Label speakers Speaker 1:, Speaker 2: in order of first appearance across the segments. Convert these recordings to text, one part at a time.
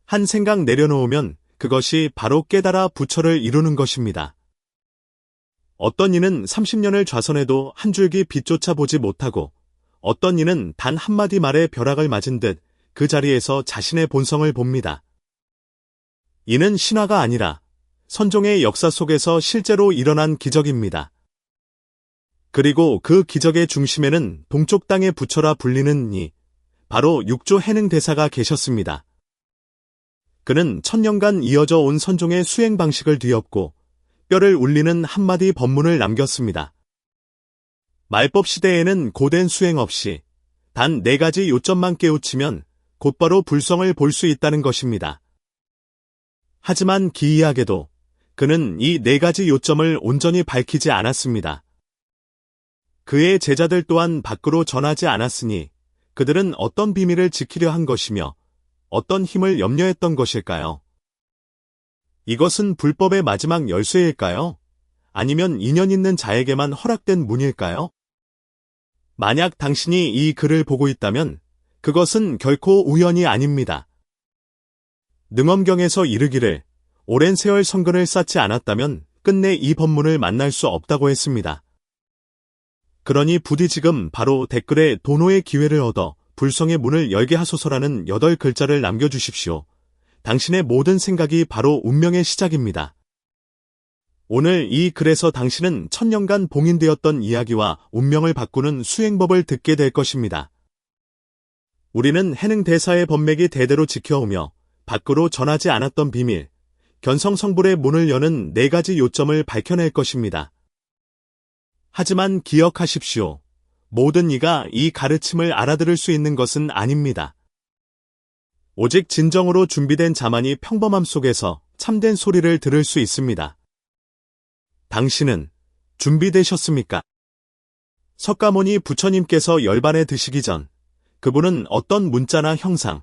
Speaker 1: 한 생각 내려놓으면 그것이 바로 깨달아 부처를 이루는 것입니다. 어떤 이는 30년을 좌선해도 한 줄기 빛조차 보지 못하고 어떤 이는 단 한마디 말에 벼락을 맞은 듯 그 자리에서 자신의 본성을 봅니다. 이는 신화가 아니라 선종의 역사 속에서 실제로 일어난 기적입니다. 그리고 그 기적의 중심에는 동쪽 땅의 부처라 불리는 이, 바로 육조 해능 대사가 계셨습니다. 그는 천년간 이어져 온 선종의 수행 방식을 뒤엎고 뼈를 울리는 한마디 법문을 남겼습니다. 말법 시대에는 고된 수행 없이 단 4가지 요점만 깨우치면 곧바로 불성을 볼 수 있다는 것입니다. 하지만 기이하게도 그는 이 4가지 요점을 온전히 밝히지 않았습니다. 그의 제자들 또한 밖으로 전하지 않았으니 그들은 어떤 비밀을 지키려 한 것이며 어떤 힘을 염려했던 것일까요? 이것은 불법의 마지막 열쇠일까요? 아니면 인연 있는 자에게만 허락된 문일까요? 만약 당신이 이 글을 보고 있다면 그것은 결코 우연이 아닙니다. 능엄경에서 이르기를 오랜 세월 성근을 쌓지 않았다면 끝내 이 법문을 만날 수 없다고 했습니다. 그러니 부디 지금 바로 댓글에 도노의 기회를 얻어 불성의 문을 열게 하소서라는 8글자를 남겨주십시오. 당신의 모든 생각이 바로 운명의 시작입니다. 오늘 이 글에서 당신은 천년간 봉인되었던 이야기와 운명을 바꾸는 수행법을 듣게 될 것입니다. 우리는 해능 대사의 법맥이 대대로 지켜오며 밖으로 전하지 않았던 비밀, 견성성불의 문을 여는 4가지 요점을 밝혀낼 것입니다. 하지만 기억하십시오. 모든 이가 이 가르침을 알아들을 수 있는 것은 아닙니다. 오직 진정으로 준비된 자만이 평범함 속에서 참된 소리를 들을 수 있습니다. 당신은 준비되셨습니까? 석가모니 부처님께서 열반에 드시기 전 그분은 어떤 문자나 형상,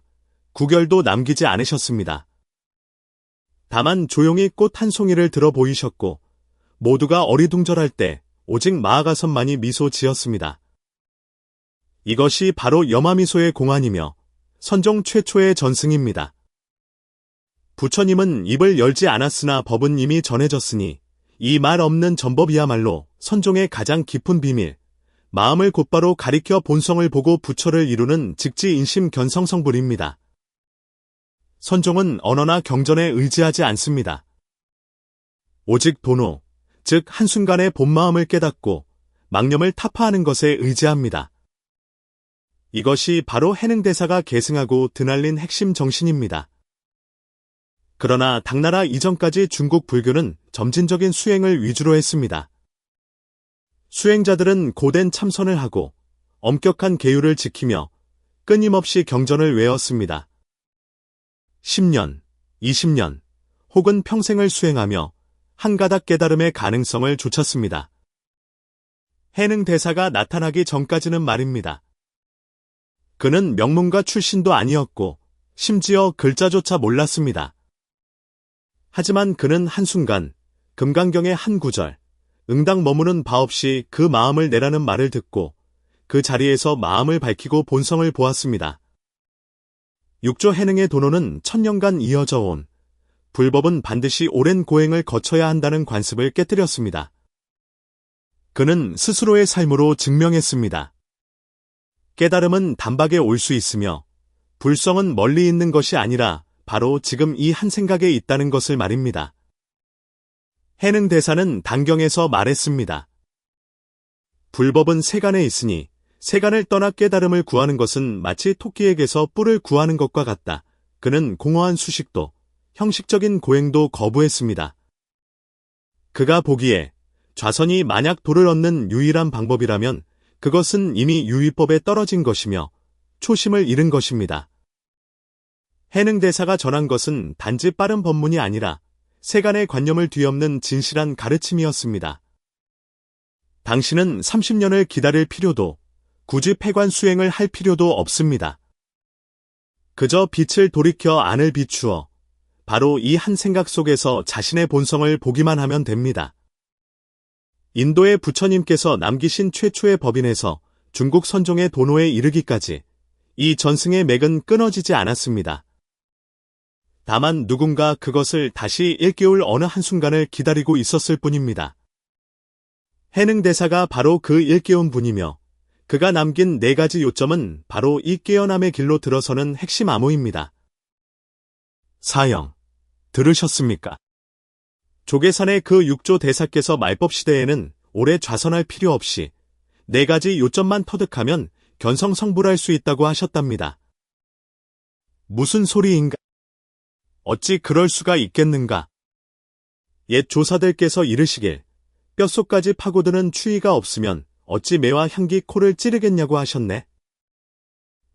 Speaker 1: 구결도 남기지 않으셨습니다. 다만 조용히 꽃 한 송이를 들어 보이셨고 모두가 어리둥절할 때 오직 마하가선만이 미소 지었습니다. 이것이 바로 염화미소의 공안이며 선종 최초의 전승입니다. 부처님은 입을 열지 않았으나 법은 이미 전해졌으니 이 말 없는 전법이야말로 선종의 가장 깊은 비밀, 마음을 곧바로 가리켜 본성을 보고 부처를 이루는 직지인심 견성성불입니다. 선종은 언어나 경전에 의지하지 않습니다. 오직 도노, 즉 한순간의 본마음을 깨닫고 망념을 타파하는 것에 의지합니다. 이것이 바로 해능대사가 계승하고 드날린 핵심 정신입니다. 그러나 당나라 이전까지 중국 불교는 점진적인 수행을 위주로 했습니다. 수행자들은 고된 참선을 하고 엄격한 계율을 지키며 끊임없이 경전을 외웠습니다. 10년, 20년, 혹은 평생을 수행하며 한 가닥 깨달음의 가능성을 좇았습니다. 해능대사가 나타나기 전까지는 말입니다. 그는 명문가 출신도 아니었고 심지어 글자조차 몰랐습니다. 하지만 그는 한순간 금강경의 한 구절, 응당 머무는 바 없이 그 마음을 내라는 말을 듣고 그 자리에서 마음을 밝히고 본성을 보았습니다. 육조 해능의 도노는 천년간 이어져 온 불법은 반드시 오랜 고행을 거쳐야 한다는 관습을 깨뜨렸습니다. 그는 스스로의 삶으로 증명했습니다. 깨달음은 단박에 올 수 있으며 불성은 멀리 있는 것이 아니라 바로 지금 이 한 생각에 있다는 것을 말입니다. 해능대사는 단경에서 말했습니다. 불법은 세간에 있으니 세간을 떠나 깨달음을 구하는 것은 마치 토끼에게서 뿔을 구하는 것과 같다. 그는 공허한 수식도, 형식적인 고행도 거부했습니다. 그가 보기에 좌선이 만약 도를 얻는 유일한 방법이라면 그것은 이미 유의법에 떨어진 것이며 초심을 잃은 것입니다. 해능대사가 전한 것은 단지 빠른 법문이 아니라 세간의 관념을 뒤엎는 진실한 가르침이었습니다. 당신은 30년을 기다릴 필요도 굳이 폐관 수행을 할 필요도 없습니다. 그저 빛을 돌이켜 안을 비추어 바로 이 한 생각 속에서 자신의 본성을 보기만 하면 됩니다. 인도의 부처님께서 남기신 최초의 법인에서 중국 선종의 도노에 이르기까지 이 전승의 맥은 끊어지지 않았습니다. 다만 누군가 그것을 다시 일깨울 어느 한순간을 기다리고 있었을 뿐입니다. 해능 대사가 바로 그 일깨운 분이며 그가 남긴 4가지 요점은 바로 이 깨어남의 길로 들어서는 핵심 암호입니다. 사형, 들으셨습니까? 조계산의 그 육조 대사께서 말법 시대에는 오래 좌선할 필요 없이 4가지 요점만 터득하면 견성성불할 수 있다고 하셨답니다. 무슨 소리인가? 어찌 그럴 수가 있겠는가? 옛 조사들께서 이르시길 뼛속까지 파고드는 추위가 없으면 어찌 매와 향기 코를 찌르겠냐고 하셨네.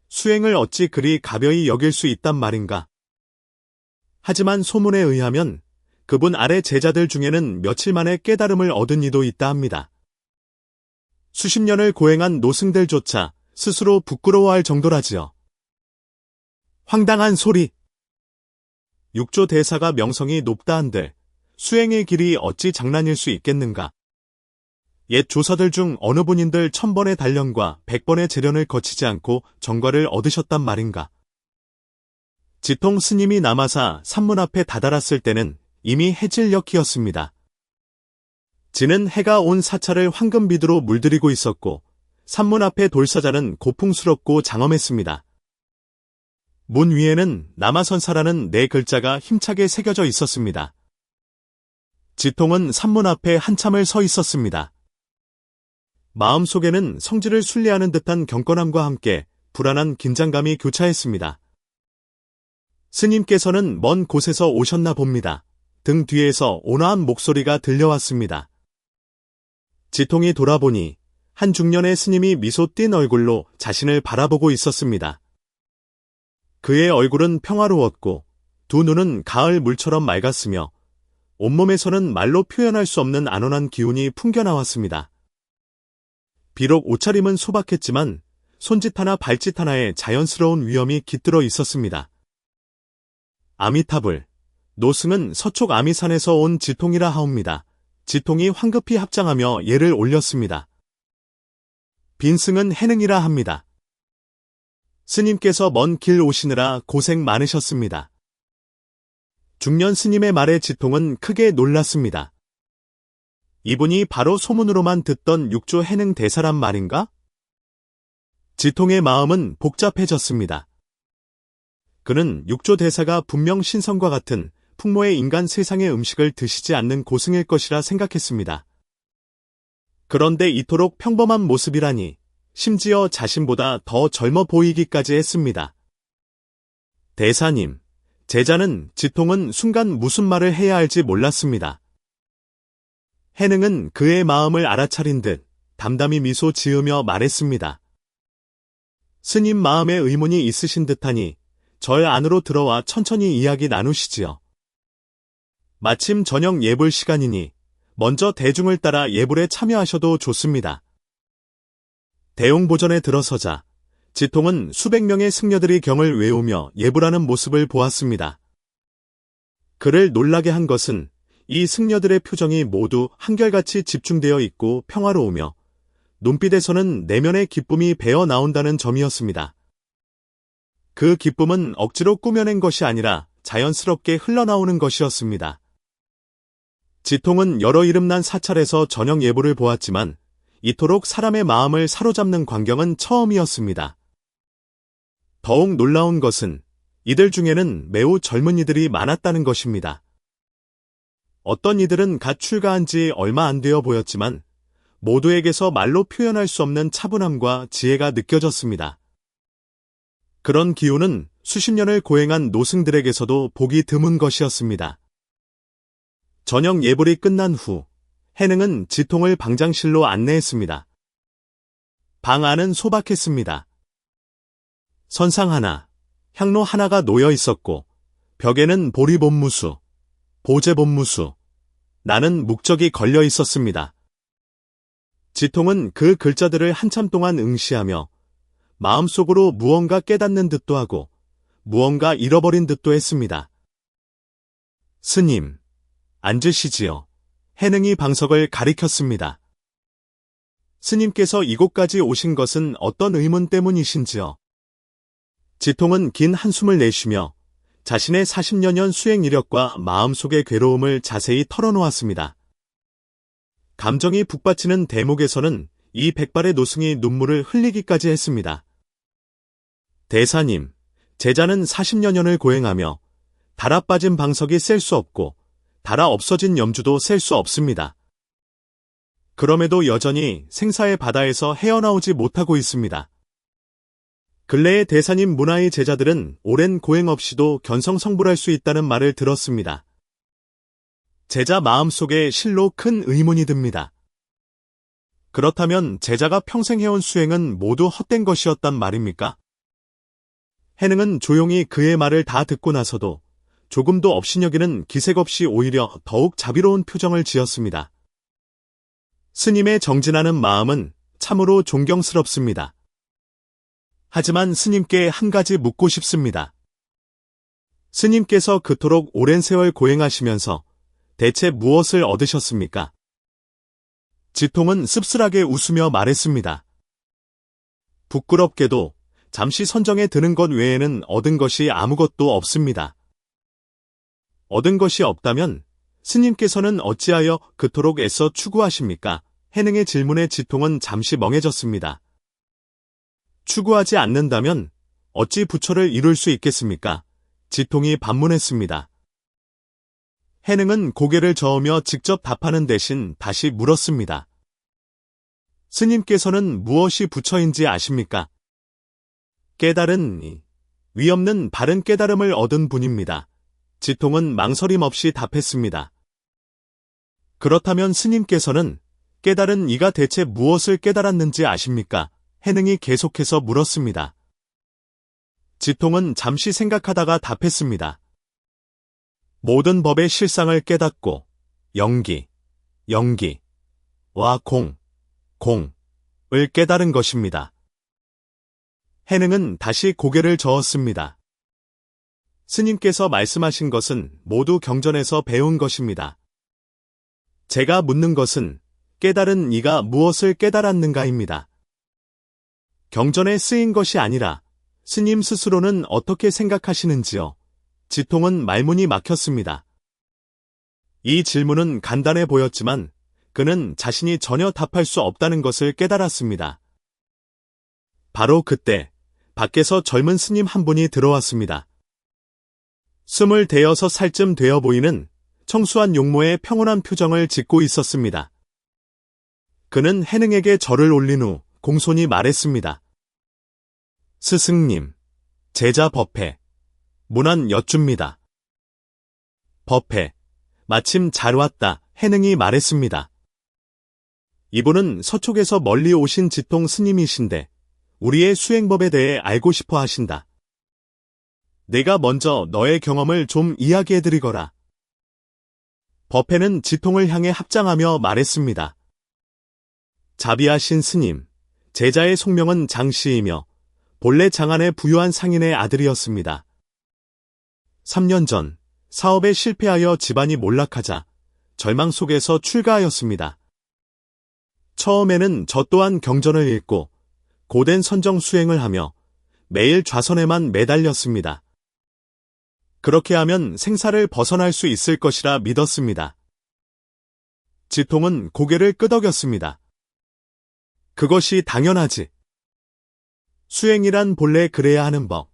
Speaker 1: 수행을 어찌 그리 가벼이 여길 수 있단 말인가? 하지만 소문에 의하면 그분 아래 제자들 중에는 며칠 만에 깨달음을 얻은 이도 있다 합니다. 수십 년을 고행한 노승들조차 스스로 부끄러워할 정도라지요. 황당한 소리! 육조 대사가 명성이 높다 한들 수행의 길이 어찌 장난일 수 있겠는가? 옛 조사들 중 어느 분인들 1000번의 단련과 100번의 재련을 거치지 않고 정과를 얻으셨단 말인가? 지통 스님이 남아사 산문 앞에 다다랐을 때는 이미 해질녘이었습니다. 지는 해가 온 사찰을 황금비두로 물들이고 있었고 산문 앞에 돌사자는 고풍스럽고 장엄했습니다. 문 위에는 남아선사라는 4글자가 힘차게 새겨져 있었습니다. 지통은 산문 앞에 한참을 서 있었습니다. 마음속에는 성질을 순례하는 듯한 경건함과 함께 불안한 긴장감이 교차했습니다. 스님께서는 먼 곳에서 오셨나 봅니다. 등 뒤에서 온화한 목소리가 들려왔습니다. 지통이 돌아보니 한 중년의 스님이 미소 띤 얼굴로 자신을 바라보고 있었습니다. 그의 얼굴은 평화로웠고 두 눈은 가을 물처럼 맑았으며 온몸에서는 말로 표현할 수 없는 안온한 기운이 풍겨나왔습니다. 비록 옷차림은 소박했지만 손짓 하나 발짓 하나에 자연스러운 위엄이 깃들어 있었습니다. 아미타불, 노승은 서촉 아미산에서 온 지통이라 하옵니다. 지통이 황급히 합장하며 예를 올렸습니다. 빈승은 해능이라 합니다. 스님께서 먼 길 오시느라 고생 많으셨습니다. 중년 스님의 말에 지통은 크게 놀랐습니다. 이분이 바로 소문으로만 듣던 육조 해능 대사란 말인가? 지통의 마음은 복잡해졌습니다. 그는 육조 대사가 분명 신성과 같은 풍모의 인간 세상의 음식을 드시지 않는 고승일 것이라 생각했습니다. 그런데 이토록 평범한 모습이라니 심지어 자신보다 더 젊어 보이기까지 했습니다. 대사님, 제자는 지통은 순간 무슨 말을 해야 할지 몰랐습니다. 해능은 그의 마음을 알아차린 듯 담담히 미소 지으며 말했습니다. 스님 마음에 의문이 있으신 듯하니 절 안으로 들어와 천천히 이야기 나누시지요. 마침 저녁 예불 시간이니 먼저 대중을 따라 예불에 참여하셔도 좋습니다. 대웅보전에 들어서자 지통은 수백 명의 승려들이 경을 외우며 예불하는 모습을 보았습니다. 그를 놀라게 한 것은 이 승려들의 표정이 모두 한결같이 집중되어 있고 평화로우며 눈빛에서는 내면의 기쁨이 배어 나온다는 점이었습니다. 그 기쁨은 억지로 꾸며낸 것이 아니라 자연스럽게 흘러나오는 것이었습니다. 지통은 여러 이름난 사찰에서 저녁 예불을 보았지만 이토록 사람의 마음을 사로잡는 광경은 처음이었습니다. 더욱 놀라운 것은 이들 중에는 매우 젊은 이들이 많았다는 것입니다. 어떤 이들은 갓 출가한 지 얼마 안 되어 보였지만 모두에게서 말로 표현할 수 없는 차분함과 지혜가 느껴졌습니다. 그런 기운은 수십 년을 고행한 노승들에게서도 보기 드문 것이었습니다. 저녁 예불이 끝난 후 해능은 지통을 방장실로 안내했습니다. 방 안은 소박했습니다. 선상 하나, 향로 하나가 놓여 있었고 벽에는 보리본무수, 보제본무수, 나는 묵적이 걸려 있었습니다. 지통은 그 글자들을 한참 동안 응시하며 마음속으로 무언가 깨닫는 듯도 하고 무언가 잃어버린 듯도 했습니다. 스님, 앉으시지요. 해능이 방석을 가리켰습니다. 스님께서 이곳까지 오신 것은 어떤 의문 때문이신지요? 지통은 긴 한숨을 내쉬며 자신의 40여 년 수행 이력과 마음속의 괴로움을 자세히 털어놓았습니다. 감정이 북받치는 대목에서는 이 백발의 노승이 눈물을 흘리기까지 했습니다. 대사님, 제자는 40여 년을 고행하며 달아 빠진 방석이 셀 수 없고 달아 없어진 염주도 셀 수 없습니다. 그럼에도 여전히 생사의 바다에서 헤어나오지 못하고 있습니다. 근래의 대사님 문화의 제자들은 오랜 고행 없이도 견성성불할 수 있다는 말을 들었습니다. 제자 마음속에 실로 큰 의문이 듭니다. 그렇다면 제자가 평생 해온 수행은 모두 헛된 것이었단 말입니까? 해능은 조용히 그의 말을 다 듣고 나서도 조금도 업신여기는 기색 없이 오히려 더욱 자비로운 표정을 지었습니다. 스님의 정진하는 마음은 참으로 존경스럽습니다. 하지만 스님께 한 가지 묻고 싶습니다. 스님께서 그토록 오랜 세월 고행하시면서 대체 무엇을 얻으셨습니까? 지통은 씁쓸하게 웃으며 말했습니다. 부끄럽게도 잠시 선정에 드는 것 외에는 얻은 것이 아무것도 없습니다. 얻은 것이 없다면 스님께서는 어찌하여 그토록 애써 추구하십니까? 해능의 질문에 지통은 잠시 멍해졌습니다. 추구하지 않는다면 어찌 부처를 이룰 수 있겠습니까? 지통이 반문했습니다. 해능은 고개를 저으며 직접 답하는 대신 다시 물었습니다. 스님께서는 무엇이 부처인지 아십니까? 깨달은 위없는 바른 깨달음을 얻은 분입니다. 지통은 망설임 없이 답했습니다. 그렇다면 스님께서는 깨달은 이가 대체 무엇을 깨달았는지 아십니까? 해능이 계속해서 물었습니다. 지통은 잠시 생각하다가 답했습니다. 모든 법의 실상을 깨닫고 영기와 공을 깨달은 것입니다. 해능은 다시 고개를 저었습니다. 스님께서 말씀하신 것은 모두 경전에서 배운 것입니다. 제가 묻는 것은 깨달은 이가 무엇을 깨달았는가입니다. 경전에 쓰인 것이 아니라 스님 스스로는 어떻게 생각하시는지요? 지통은 말문이 막혔습니다. 이 질문은 간단해 보였지만 그는 자신이 전혀 답할 수 없다는 것을 깨달았습니다. 바로 그때 밖에서 젊은 스님 한 분이 들어왔습니다. 26살쯤 되어 보이는 청수한 용모의 평온한 표정을 짓고 있었습니다. 그는 해능에게 절을 올린 후 공손히 말했습니다. 스승님, 제자 법회, 문안 여쭙니다. 법회, 마침 잘 왔다, 해능이 말했습니다. 이분은 서촉에서 멀리 오신 지통 스님이신데 우리의 수행법에 대해 알고 싶어 하신다. 내가 먼저 너의 경험을 좀 이야기해드리거라. 법회는 지통을 향해 합장하며 말했습니다. 자비하신 스님, 제자의 속명은 장씨이며 본래 장안의 부유한 상인의 아들이었습니다. 3년 전 사업에 실패하여 집안이 몰락하자 절망 속에서 출가하였습니다. 처음에는 저 또한 경전을 읽고 고된 선정 수행을 하며 매일 좌선에만 매달렸습니다. 그렇게 하면 생사를 벗어날 수 있을 것이라 믿었습니다. 지통은 고개를 끄덕였습니다. 그것이 당연하지. 수행이란 본래 그래야 하는 법.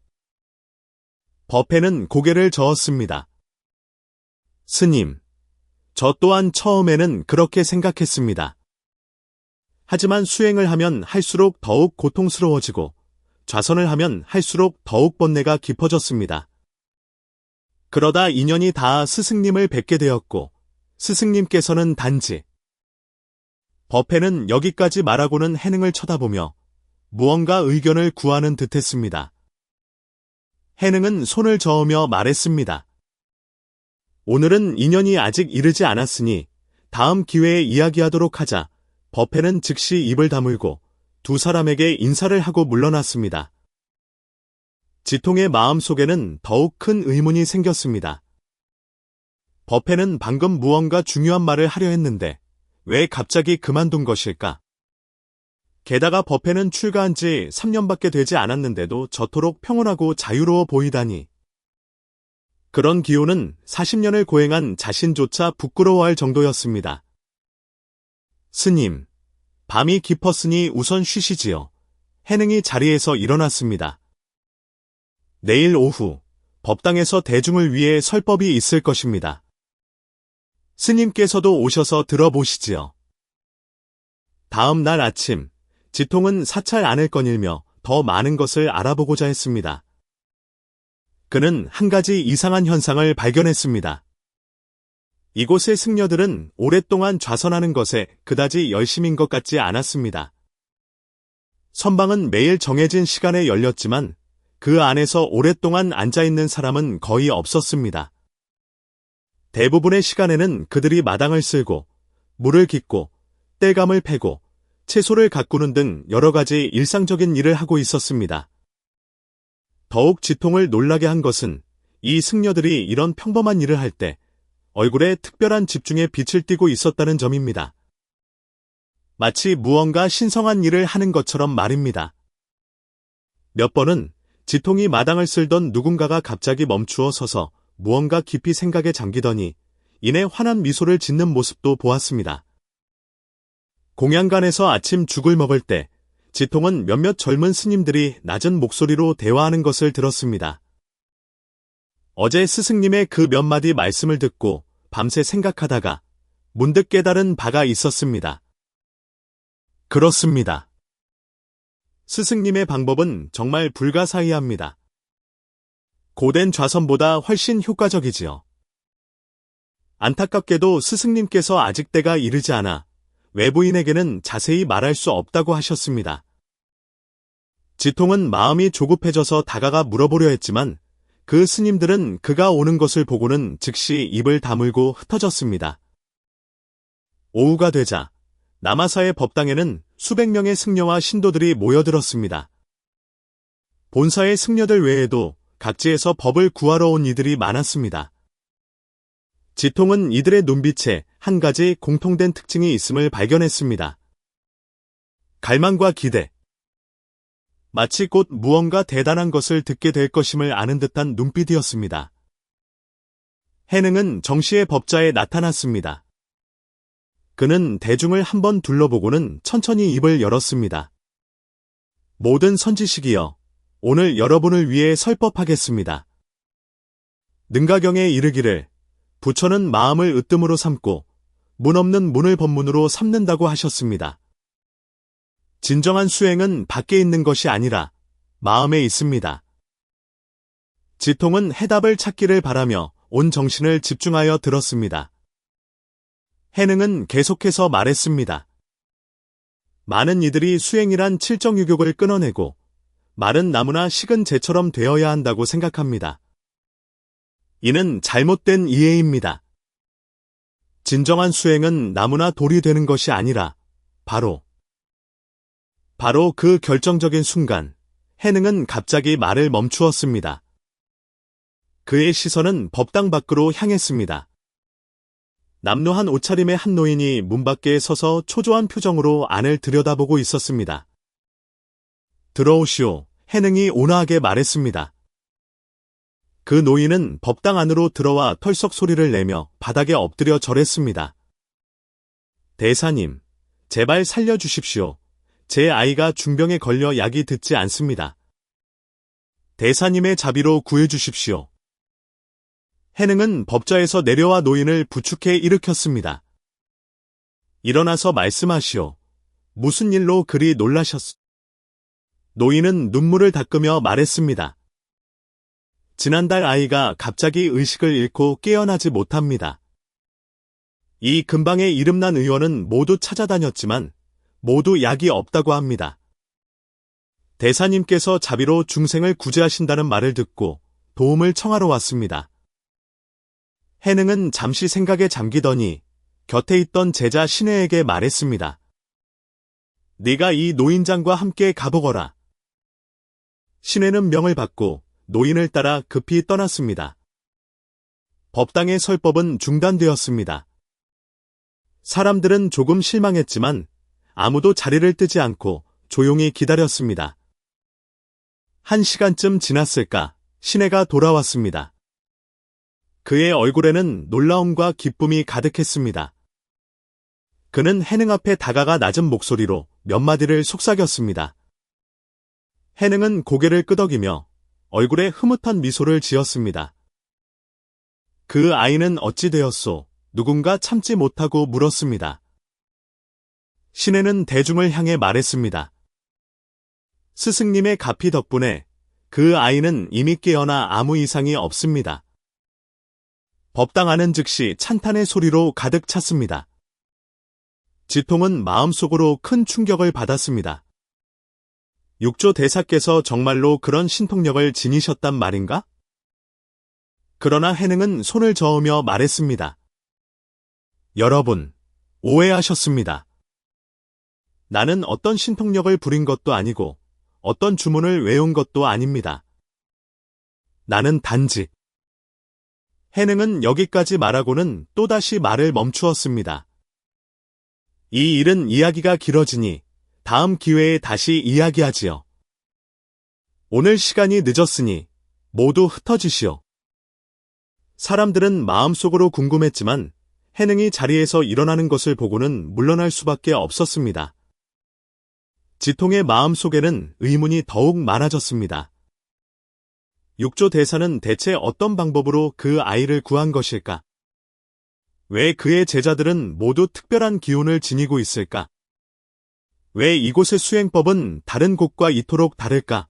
Speaker 1: 법회는 고개를 저었습니다. 스님, 저 또한 처음에는 그렇게 생각했습니다. 하지만 수행을 하면 할수록 더욱 고통스러워지고 좌선을 하면 할수록 더욱 번뇌가 깊어졌습니다. 그러다 인연이 닿아 스승님을 뵙게 되었고 스승님께서는 단지 법회는 여기까지 말하고는 해능을 쳐다보며 무언가 의견을 구하는 듯했습니다. 해능은 손을 저으며 말했습니다. 오늘은 인연이 아직 이르지 않았으니 다음 기회에 이야기하도록 하자. 법회는 즉시 입을 다물고 두 사람에게 인사를 하고 물러났습니다. 지통의 마음속에는 더욱 큰 의문이 생겼습니다. 법회는 방금 무언가 중요한 말을 하려 했는데 왜 갑자기 그만둔 것일까? 게다가 법회는 출가한 지 3년밖에 되지 않았는데도 저토록 평온하고 자유로워 보이다니. 그런 기호는 40년을 고행한 자신조차 부끄러워할 정도였습니다. 스님, 밤이 깊었으니 우선 쉬시지요. 해능이 자리에서 일어났습니다. 내일 오후 법당에서 대중을 위해 설법이 있을 것입니다. 스님께서도 오셔서 들어보시지요. 다음 날 아침, 지통은 사찰 안을 거닐며 더 많은 것을 알아보고자 했습니다. 그는 한 가지 이상한 현상을 발견했습니다. 이곳의 승려들은 오랫동안 좌선하는 것에 그다지 열심인 것 같지 않았습니다. 선방은 매일 정해진 시간에 열렸지만 그 안에서 오랫동안 앉아있는 사람은 거의 없었습니다. 대부분의 시간에는 그들이 마당을 쓸고 물을 깃고 땔감을 패고 채소를 가꾸는 등 여러 가지 일상적인 일을 하고 있었습니다. 더욱 지통을 놀라게 한 것은 이 승려들이 이런 평범한 일을 할 때 얼굴에 특별한 집중의 빛을 띠고 있었다는 점입니다. 마치 무언가 신성한 일을 하는 것처럼 말입니다. 몇 번은 지통이 마당을 쓸던 누군가가 갑자기 멈추어 서서 무언가 깊이 생각에 잠기더니 이내 환한 미소를 짓는 모습도 보았습니다. 공양간에서 아침 죽을 먹을 때 지통은 몇몇 젊은 스님들이 낮은 목소리로 대화하는 것을 들었습니다. 어제 스승님의 그 몇 마디 말씀을 듣고 밤새 생각하다가 문득 깨달은 바가 있었습니다. 그렇습니다. 스승님의 방법은 정말 불가사의합니다. 고된 좌선보다 훨씬 효과적이지요. 안타깝게도 스승님께서 아직 때가 이르지 않아 외부인에게는 자세히 말할 수 없다고 하셨습니다. 지통은 마음이 조급해져서 다가가 물어보려 했지만 그 스님들은 그가 오는 것을 보고는 즉시 입을 다물고 흩어졌습니다. 오후가 되자 남아사의 법당에는 수백 명의 승려와 신도들이 모여들었습니다. 본사의 승려들 외에도 각지에서 법을 구하러 온 이들이 많았습니다. 지통은 이들의 눈빛에 한 가지 공통된 특징이 있음을 발견했습니다. 갈망과 기대. 마치 곧 무언가 대단한 것을 듣게 될 것임을 아는 듯한 눈빛이었습니다. 해능은 정시의 법자에 나타났습니다. 그는 대중을 한번 둘러보고는 천천히 입을 열었습니다. 모든 선지식이여, 오늘 여러분을 위해 설법하겠습니다. 능가경에 이르기를 부처는 마음을 으뜸으로 삼고 문 없는 문을 법문으로 삼는다고 하셨습니다. 진정한 수행은 밖에 있는 것이 아니라 마음에 있습니다. 지통은 해답을 찾기를 바라며 온 정신을 집중하여 들었습니다. 해능은 계속해서 말했습니다. 많은 이들이 수행이란 칠정유격을 끊어내고 마른 나무나 식은 재처럼 되어야 한다고 생각합니다. 이는 잘못된 이해입니다. 진정한 수행은 나무나 돌이 되는 것이 아니라 바로 그 결정적인 순간 해능은 갑자기 말을 멈추었습니다. 그의 시선은 법당 밖으로 향했습니다. 남루한 옷차림의 한 노인이 문 밖에 서서 초조한 표정으로 안을 들여다보고 있었습니다. 들어오시오, 해능이 온화하게 말했습니다. 그 노인은 법당 안으로 들어와 털썩 소리를 내며 바닥에 엎드려 절했습니다. 대사님, 제발 살려주십시오. 제 아이가 중병에 걸려 약이 듣지 않습니다. 대사님의 자비로 구해주십시오. 해능은 법좌에서 내려와 노인을 부축해 일으켰습니다. 일어나서 말씀하시오. 무슨 일로 그리 놀라셨소? 노인은 눈물을 닦으며 말했습니다. 지난달 아이가 갑자기 의식을 잃고 깨어나지 못합니다. 이 근방의 이름난 의원은 모두 찾아다녔지만 모두 약이 없다고 합니다. 대사님께서 자비로 중생을 구제하신다는 말을 듣고 도움을 청하러 왔습니다. 해능은 잠시 생각에 잠기더니 곁에 있던 제자 신혜에게 말했습니다. 네가 이 노인장과 함께 가보거라. 신혜는 명을 받고 노인을 따라 급히 떠났습니다. 법당의 설법은 중단되었습니다. 사람들은 조금 실망했지만 아무도 자리를 뜨지 않고 조용히 기다렸습니다. 1시간쯤 지났을까 신혜가 돌아왔습니다. 그의 얼굴에는 놀라움과 기쁨이 가득했습니다. 그는 해능 앞에 다가가 낮은 목소리로 몇 마디를 속삭였습니다. 해능은 고개를 끄덕이며 얼굴에 흐뭇한 미소를 지었습니다. 그 아이는 어찌 되었소? 누군가 참지 못하고 물었습니다. 신혜는 대중을 향해 말했습니다. 스승님의 가피 덕분에 그 아이는 이미 깨어나 아무 이상이 없습니다. 법당 안은 즉시 찬탄의 소리로 가득 찼습니다. 지통은 마음속으로 큰 충격을 받았습니다. 육조 대사께서 정말로 그런 신통력을 지니셨단 말인가? 그러나 해능은 손을 저으며 말했습니다. 여러분, 오해하셨습니다. 나는 어떤 신통력을 부린 것도 아니고 어떤 주문을 외운 것도 아닙니다. 나는 단지 해능은 여기까지 말하고는 또다시 말을 멈추었습니다. 이 일은 이야기가 길어지니 다음 기회에 다시 이야기하지요. 오늘 시간이 늦었으니 모두 흩어지시오. 사람들은 마음속으로 궁금했지만 해능이 자리에서 일어나는 것을 보고는 물러날 수밖에 없었습니다. 지통의 마음속에는 의문이 더욱 많아졌습니다. 육조 대사는 대체 어떤 방법으로 그 아이를 구한 것일까? 왜 그의 제자들은 모두 특별한 기운을 지니고 있을까? 왜 이곳의 수행법은 다른 곳과 이토록 다를까?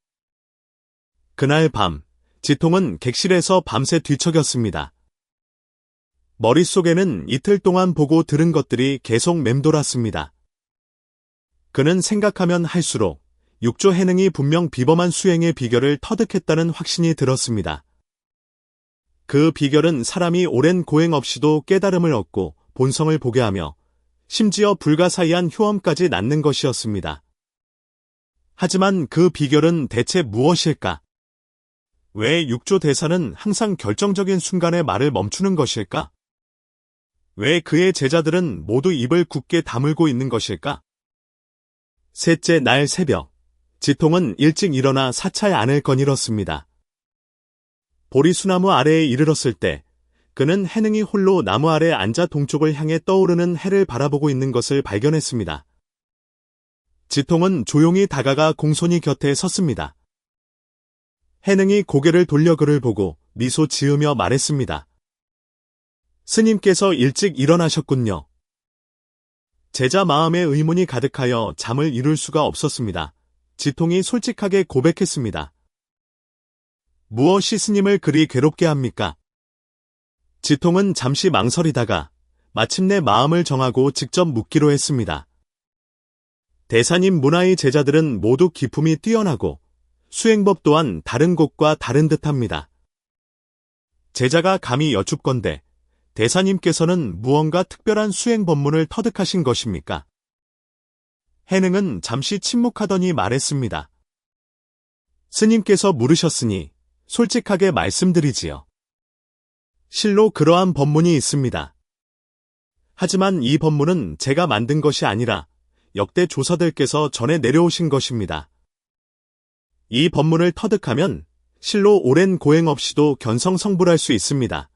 Speaker 1: 그날 밤, 지통은 객실에서 밤새 뒤척였습니다. 머릿속에는 이틀 동안 보고 들은 것들이 계속 맴돌았습니다. 그는 생각하면 할수록 육조 해능이 분명 비범한 수행의 비결을 터득했다는 확신이 들었습니다. 그 비결은 사람이 오랜 고행 없이도 깨달음을 얻고 본성을 보게 하며 심지어 불가사의한 효험까지 낳는 것이었습니다. 하지만 그 비결은 대체 무엇일까? 왜 육조 대사는 항상 결정적인 순간에 말을 멈추는 것일까? 왜 그의 제자들은 모두 입을 굳게 다물고 있는 것일까? 셋째 날 새벽, 지통은 일찍 일어나 사찰 안을 거닐었습니다. 보리수나무 아래에 이르렀을 때 그는 해능이 홀로 나무 아래 앉아 동쪽을 향해 떠오르는 해를 바라보고 있는 것을 발견했습니다. 지통은 조용히 다가가 공손히 곁에 섰습니다. 해능이 고개를 돌려 그를 보고 미소 지으며 말했습니다. 스님께서 일찍 일어나셨군요. 제자 마음에 의문이 가득하여 잠을 이룰 수가 없었습니다. 지통이 솔직하게 고백했습니다. 무엇이 스님을 그리 괴롭게 합니까? 지통은 잠시 망설이다가 마침내 마음을 정하고 직접 묻기로 했습니다. 대사님 문화의 제자들은 모두 기품이 뛰어나고 수행법 또한 다른 곳과 다른 듯합니다. 제자가 감히 여쭙건대 대사님께서는 무언가 특별한 수행 법문을 터득하신 것입니까? 해능은 잠시 침묵하더니 말했습니다. 스님께서 물으셨으니 솔직하게 말씀드리지요. 실로 그러한 법문이 있습니다. 하지만 이 법문은 제가 만든 것이 아니라 역대 조사들께서 전해 내려오신 것입니다. 이 법문을 터득하면 실로 오랜 고행 없이도 견성성불할 수 있습니다.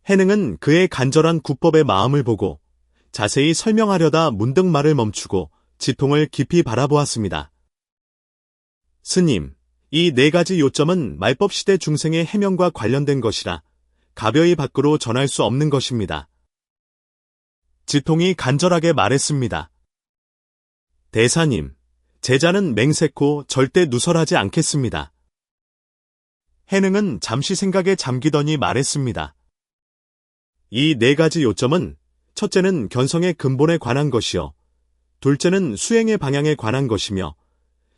Speaker 1: 해능은 그의 간절한 구법의 마음을 보고 자세히 설명하려다 문득 말을 멈추고 지통을 깊이 바라보았습니다. 스님, 이 네 가지 요점은 말법시대 중생의 해명과 관련된 것이라 가벼이 밖으로 전할 수 없는 것입니다. 지통이 간절하게 말했습니다. 대사님, 제자는 맹세코 절대 누설하지 않겠습니다. 해능은 잠시 생각에 잠기더니 말했습니다. 이 네 가지 요점은 첫째는 견성의 근본에 관한 것이요. 둘째는 수행의 방향에 관한 것이며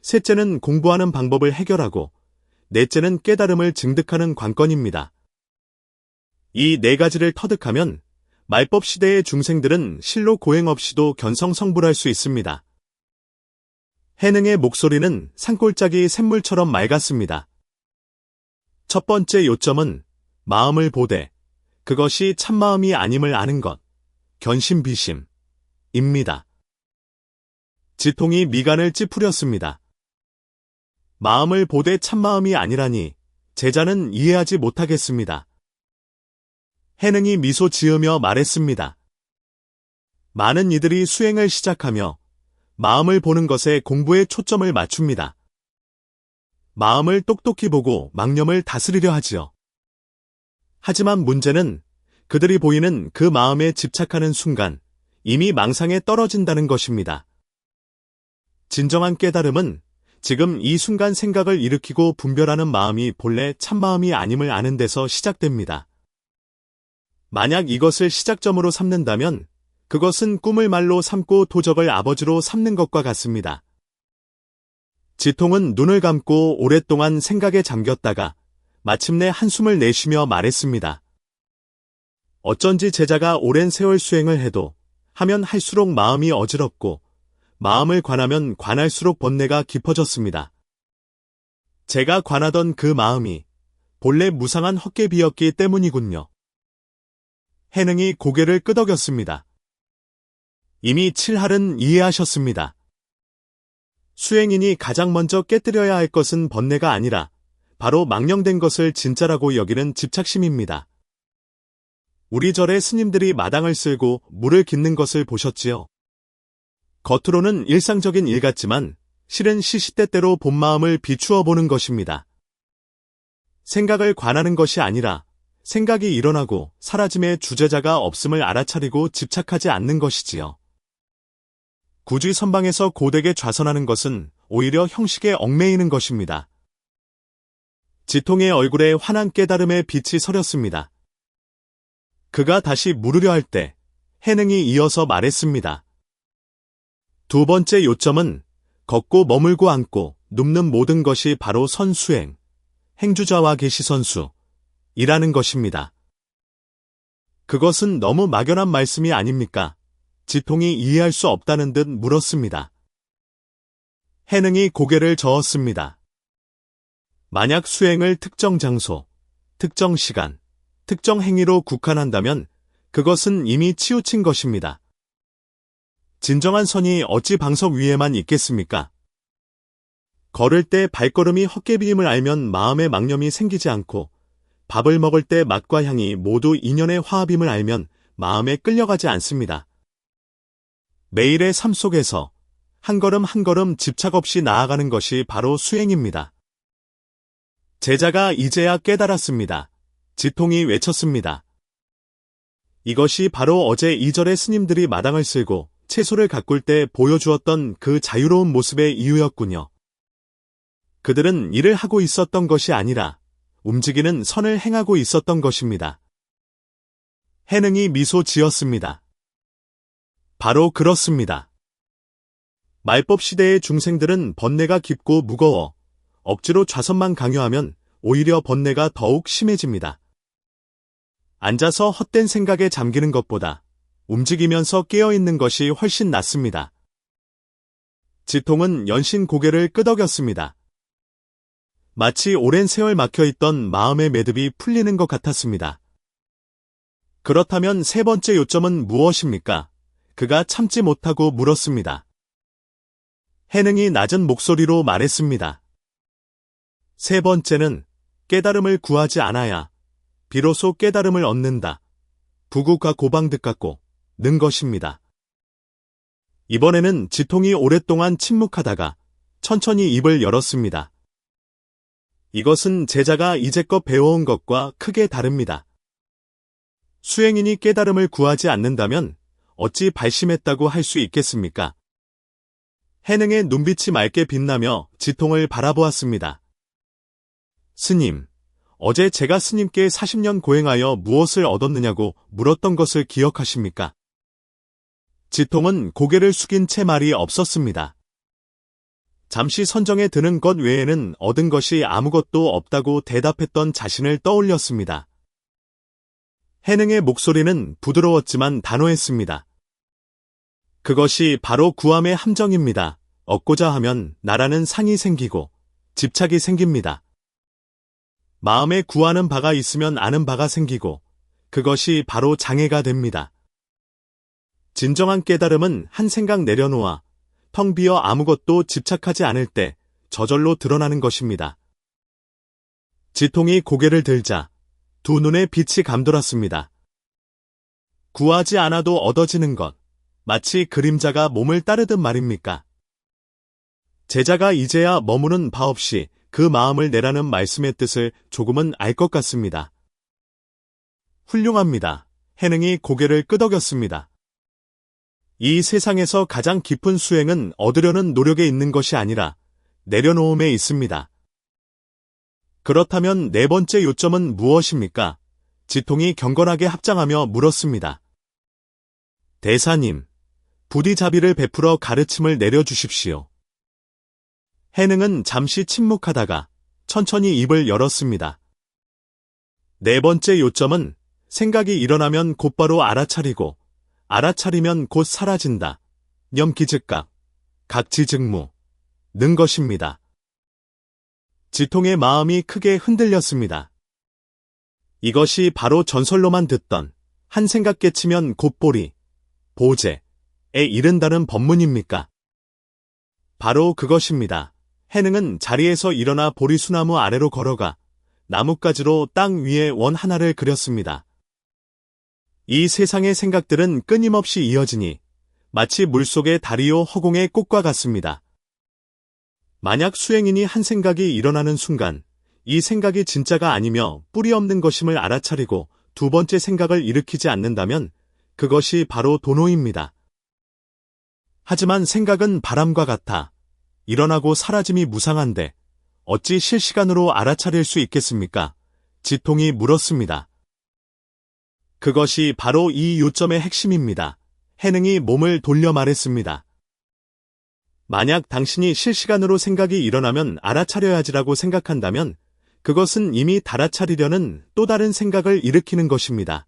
Speaker 1: 셋째는 공부하는 방법을 해결하고 넷째는 깨달음을 증득하는 관건입니다. 이 네 가지를 터득하면 말법 시대의 중생들은 실로 고행 없이도 견성성불할 수 있습니다. 해능의 목소리는 산골짜기 샘물처럼 맑았습니다. 첫 번째 요점은 마음을 보되 그것이 참마음이 아님을 아는 것, 견심비심입니다. 지통이 미간을 찌푸렸습니다. 마음을 보되 참마음이 아니라니 제자는 이해하지 못하겠습니다. 해능이 미소 지으며 말했습니다. 많은 이들이 수행을 시작하며 마음을 보는 것에 공부에 초점을 맞춥니다. 마음을 똑똑히 보고 망념을 다스리려 하지요. 하지만 문제는 그들이 보이는 그 마음에 집착하는 순간 이미 망상에 떨어진다는 것입니다. 진정한 깨달음은 지금 이 순간 생각을 일으키고 분별하는 마음이 본래 참마음이 아님을 아는 데서 시작됩니다. 만약 이것을 시작점으로 삼는다면 그것은 꿈을 말로 삼고 도적을 아버지로 삼는 것과 같습니다. 지통은 눈을 감고 오랫동안 생각에 잠겼다가 마침내 한숨을 내쉬며 말했습니다. 어쩐지 제자가 오랜 세월 수행을 해도 하면 할수록 마음이 어지럽고 마음을 관하면 관할수록 번뇌가 깊어졌습니다. 제가 관하던 그 마음이 본래 무상한 헛개비였기 때문이군요. 해능이 고개를 끄덕였습니다. 이미 칠할은 이해하셨습니다. 수행인이 가장 먼저 깨뜨려야 할 것은 번뇌가 아니라 바로 망령된 것을 진짜라고 여기는 집착심입니다. 우리 절의 스님들이 마당을 쓸고 물을 깃는 것을 보셨지요? 겉으로는 일상적인 일 같지만 실은 시시때때로 본 마음을 비추어 보는 것입니다. 생각을 관하는 것이 아니라 생각이 일어나고 사라짐의 주제자가 없음을 알아차리고 집착하지 않는 것이지요. 굳이 선방에서 고되게 좌선하는 것은 오히려 형식에 얽매이는 것입니다. 지통의 얼굴에 환한 깨달음의 빛이 서렸습니다. 그가 다시 물으려 할 때 해능이 이어서 말했습니다. 두 번째 요점은 걷고 머물고 앉고 눕는 모든 것이 바로 선수행, 행주자와 계시선수, 이라는 것입니다. 그것은 너무 막연한 말씀이 아닙니까? 지통이 이해할 수 없다는 듯 물었습니다. 해능이 고개를 저었습니다. 만약 수행을 특정 장소, 특정 시간, 특정 행위로 국한한다면 그것은 이미 치우친 것입니다. 진정한 선이 어찌 방석 위에만 있겠습니까? 걸을 때 발걸음이 헛개비임을 알면 마음에 망념이 생기지 않고 밥을 먹을 때 맛과 향이 모두 인연의 화합임을 알면 마음에 끌려가지 않습니다. 매일의 삶 속에서 한 걸음 한 걸음 집착 없이 나아가는 것이 바로 수행입니다. 제자가 이제야 깨달았습니다. 지통이 외쳤습니다. 이것이 바로 어제 이절의 스님들이 마당을 쓸고 채소를 가꿀 때 보여주었던 그 자유로운 모습의 이유였군요. 그들은 일을 하고 있었던 것이 아니라 움직이는 선을 행하고 있었던 것입니다. 해능이 미소 지었습니다. 바로 그렇습니다. 말법 시대의 중생들은 번뇌가 깊고 무거워 억지로 좌선만 강요하면 오히려 번뇌가 더욱 심해집니다. 앉아서 헛된 생각에 잠기는 것보다 움직이면서 깨어있는 것이 훨씬 낫습니다. 지통은 연신 고개를 끄덕였습니다. 마치 오랜 세월 막혀있던 마음의 매듭이 풀리는 것 같았습니다. 그렇다면 세 번째 요점은 무엇입니까? 그가 참지 못하고 물었습니다. 해능이 낮은 목소리로 말했습니다. 세 번째는 깨달음을 구하지 않아야 비로소 깨달음을 얻는다. 부국과 고방득 같고 는 것입니다. 이번에는 지통이 오랫동안 침묵하다가 천천히 입을 열었습니다. 이것은 제자가 이제껏 배워온 것과 크게 다릅니다. 수행인이 깨달음을 구하지 않는다면 어찌 발심했다고 할 수 있겠습니까? 해능의 눈빛이 맑게 빛나며 지통을 바라보았습니다. 스님, 어제 제가 스님께 40년 고행하여 무엇을 얻었느냐고 물었던 것을 기억하십니까? 지통은 고개를 숙인 채 말이 없었습니다. 잠시 선정에 드는 것 외에는 얻은 것이 아무것도 없다고 대답했던 자신을 떠올렸습니다. 해능의 목소리는 부드러웠지만 단호했습니다. 그것이 바로 구함의 함정입니다. 얻고자 하면 나라는 상이 생기고 집착이 생깁니다. 마음에 구하는 바가 있으면 아는 바가 생기고 그것이 바로 장애가 됩니다. 진정한 깨달음은 한 생각 내려놓아 텅 비어 아무것도 집착하지 않을 때 저절로 드러나는 것입니다. 지통이 고개를 들자 두 눈에 빛이 감돌았습니다. 구하지 않아도 얻어지는 것, 마치 그림자가 몸을 따르듯 말입니까? 제자가 이제야 머무는 바 없이 그 마음을 내라는 말씀의 뜻을 조금은 알 것 같습니다. 훌륭합니다. 해능이 고개를 끄덕였습니다. 이 세상에서 가장 깊은 수행은 얻으려는 노력에 있는 것이 아니라 내려놓음에 있습니다. 그렇다면 네 번째 요점은 무엇입니까? 지통이 경건하게 합장하며 물었습니다. 대사님, 부디자비를 베풀어 가르침을 내려주십시오. 해능은 잠시 침묵하다가 천천히 입을 열었습니다. 네 번째 요점은 생각이 일어나면 곧바로 알아차리고 알아차리면 곧 사라진다. 염기즉각, 각지즉무, 는 것입니다. 지통의 마음이 크게 흔들렸습니다. 이것이 바로 전설로만 듣던 한 생각 깨치면 곧보리, 보제에 이른다는 법문입니까? 바로 그것입니다. 해능은 자리에서 일어나 보리수나무 아래로 걸어가 나뭇가지로 땅 위에 원 하나를 그렸습니다. 이 세상의 생각들은 끊임없이 이어지니 마치 물속의 다리요 허공의 꽃과 같습니다. 만약 수행인이 한 생각이 일어나는 순간 이 생각이 진짜가 아니며 뿌리 없는 것임을 알아차리고 두 번째 생각을 일으키지 않는다면 그것이 바로 도노입니다. 하지만 생각은 바람과 같아 일어나고 사라짐이 무상한데 어찌 실시간으로 알아차릴 수 있겠습니까? 지통이 물었습니다. 그것이 바로 이 요점의 핵심입니다. 해능이 몸을 돌려 말했습니다. 만약 당신이 실시간으로 생각이 일어나면 알아차려야지라고 생각한다면 그것은 이미 달아차리려는 또 다른 생각을 일으키는 것입니다.